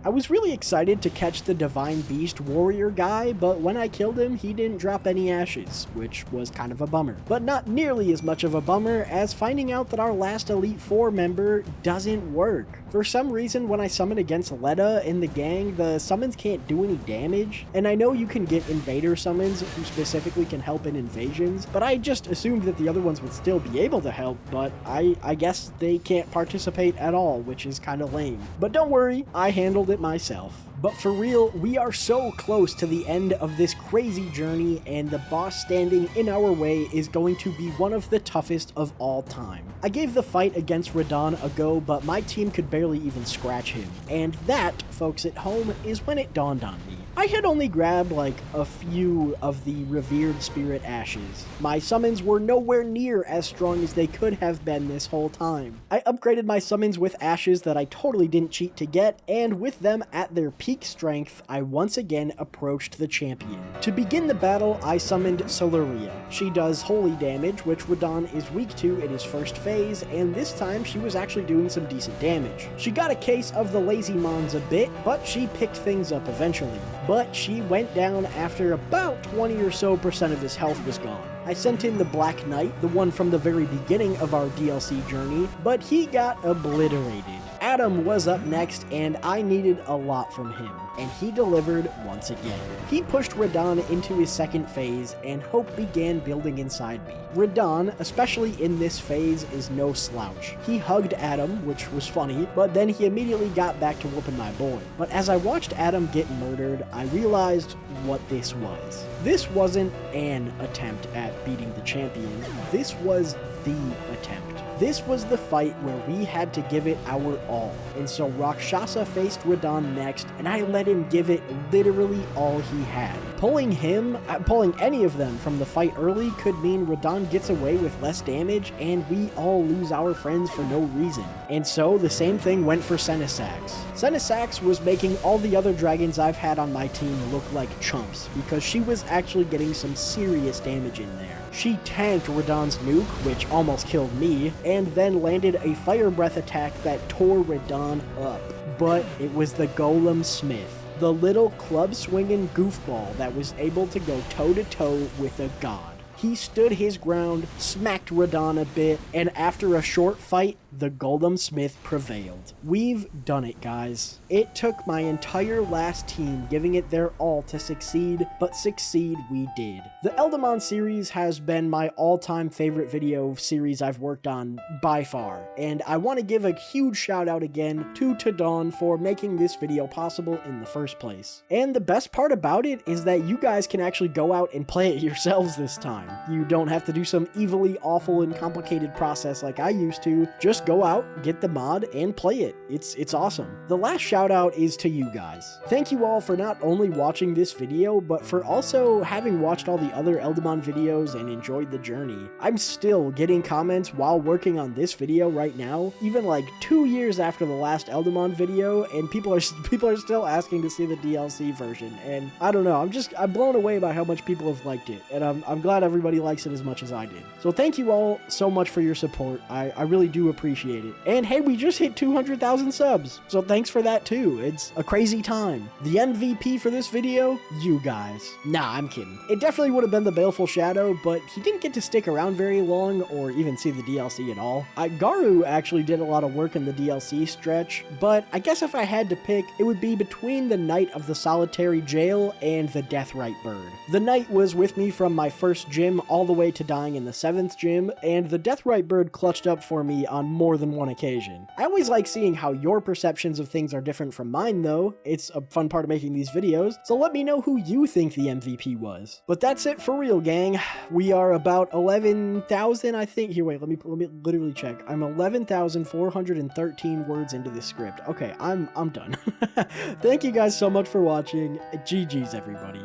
I was really excited to catch the Divine Beast warrior guy, but when I killed him, he didn't drop any ashes, which was kind of a bummer. But not nearly as much of a bummer as finding out that our last Elite Four member doesn't work. For some reason, when I summon against Letta in the gang, the summons can't do any damage, and I know you can get invader summons who specifically can help in invasions, but I just assumed that the other ones would still be able to help, but I guess they can't participate at all, which is kind of lame. But don't worry, I handled it myself. But for real, we are so close to the end of this crazy journey, and the boss standing in our way is going to be one of the toughest of all time. I gave the fight against Radahn a go, but my team could barely even scratch him. And that, folks at home, is when it dawned on me. I had only grabbed like a few of the revered spirit ashes. My summons were nowhere near as strong as they could have been this whole time. I upgraded my summons with ashes that I totally didn't cheat to get, and with them at their peak strength, I once again approached the champion. To begin the battle, I summoned Siluria. She does holy damage, which Radahn is weak to in his first phase, and this time she was actually doing some decent damage. She got a case of the lazy mons a bit, but she picked things up eventually. But she went down after about 20% or so of his health was gone. I sent in the Black Knight, the one from the very beginning of our DLC journey, but he got obliterated. Adam was up next, and I needed a lot from him, and he delivered once again. He pushed Radahn into his second phase, and hope began building inside me. Radahn, especially in this phase, is no slouch. He hugged Adam, which was funny, but then he immediately got back to whooping my boy. But as I watched Adam get murdered, I realized what this was. This wasn't an attempt at beating the champion, this was the attempt. This was the fight where we had to give it our all, and so Rakshasa faced Radahn next, and I let him give it literally all he had. Pulling any of them from the fight early could mean Radahn gets away with less damage, and we all lose our friends for no reason. And so the same thing went for Senesax. Senesax was making all the other dragons I've had on my team look like chumps, because she was actually getting some serious damage in there. She tanked Radahn's nuke, which almost killed me, and then landed a fire breath attack that tore Radahn up. But it was the Golem Smith, the little club-swinging goofball that was able to go toe-to-toe with a god. He stood his ground, smacked Radahn a bit, and after a short fight, the Golem Smith prevailed. We've done it, guys. It took my entire last team giving it their all to succeed, but succeed we did. The Eldemon series has been my all-time favorite video series I've worked on by far, and I want to give a huge shout out again to Tadon for making this video possible in the first place. And the best part about it is that you guys can actually go out and play it yourselves this time. You don't have to do some evilly awful and complicated process like I used to. Just go out, get the mod, and play it. It's awesome. The last shout out is to you guys. Thank you all for not only watching this video, but for also having watched all the other Eldemon videos and enjoyed the journey. I'm still getting comments while working on this video right now, even like 2 years after the last Eldemon video, and people are still asking to see the DLC version, and I don't know, I'm blown away by how much people have liked it, and I'm glad everyone everybody likes it as much as I did. So thank you all so much for your support. I really do appreciate it. And hey, we just hit 200,000 subs. So thanks for that too. It's a crazy time. The MVP for this video, you guys. Nah, I'm kidding. It definitely would have been the Baleful Shadow, but he didn't get to stick around very long or even see the DLC at all. Garu actually did a lot of work in the DLC stretch, but I guess if I had to pick, it would be between the Knight of the Solitary Jail and the Deathrite Bird. The Knight was with me from my first gym all the way to dying in the 7th gym, and the Deathrite Bird clutched up for me on more than one occasion. I always like seeing how your perceptions of things are different from mine though. It's a fun part of making these videos, so let me know who you think the MVP was. But that's it for real, gang. We are about 11,000, I think. Here, wait, let me literally check. I'm 11,413 words into this script. Okay, I'm done. Thank you guys so much for watching. GG's, everybody.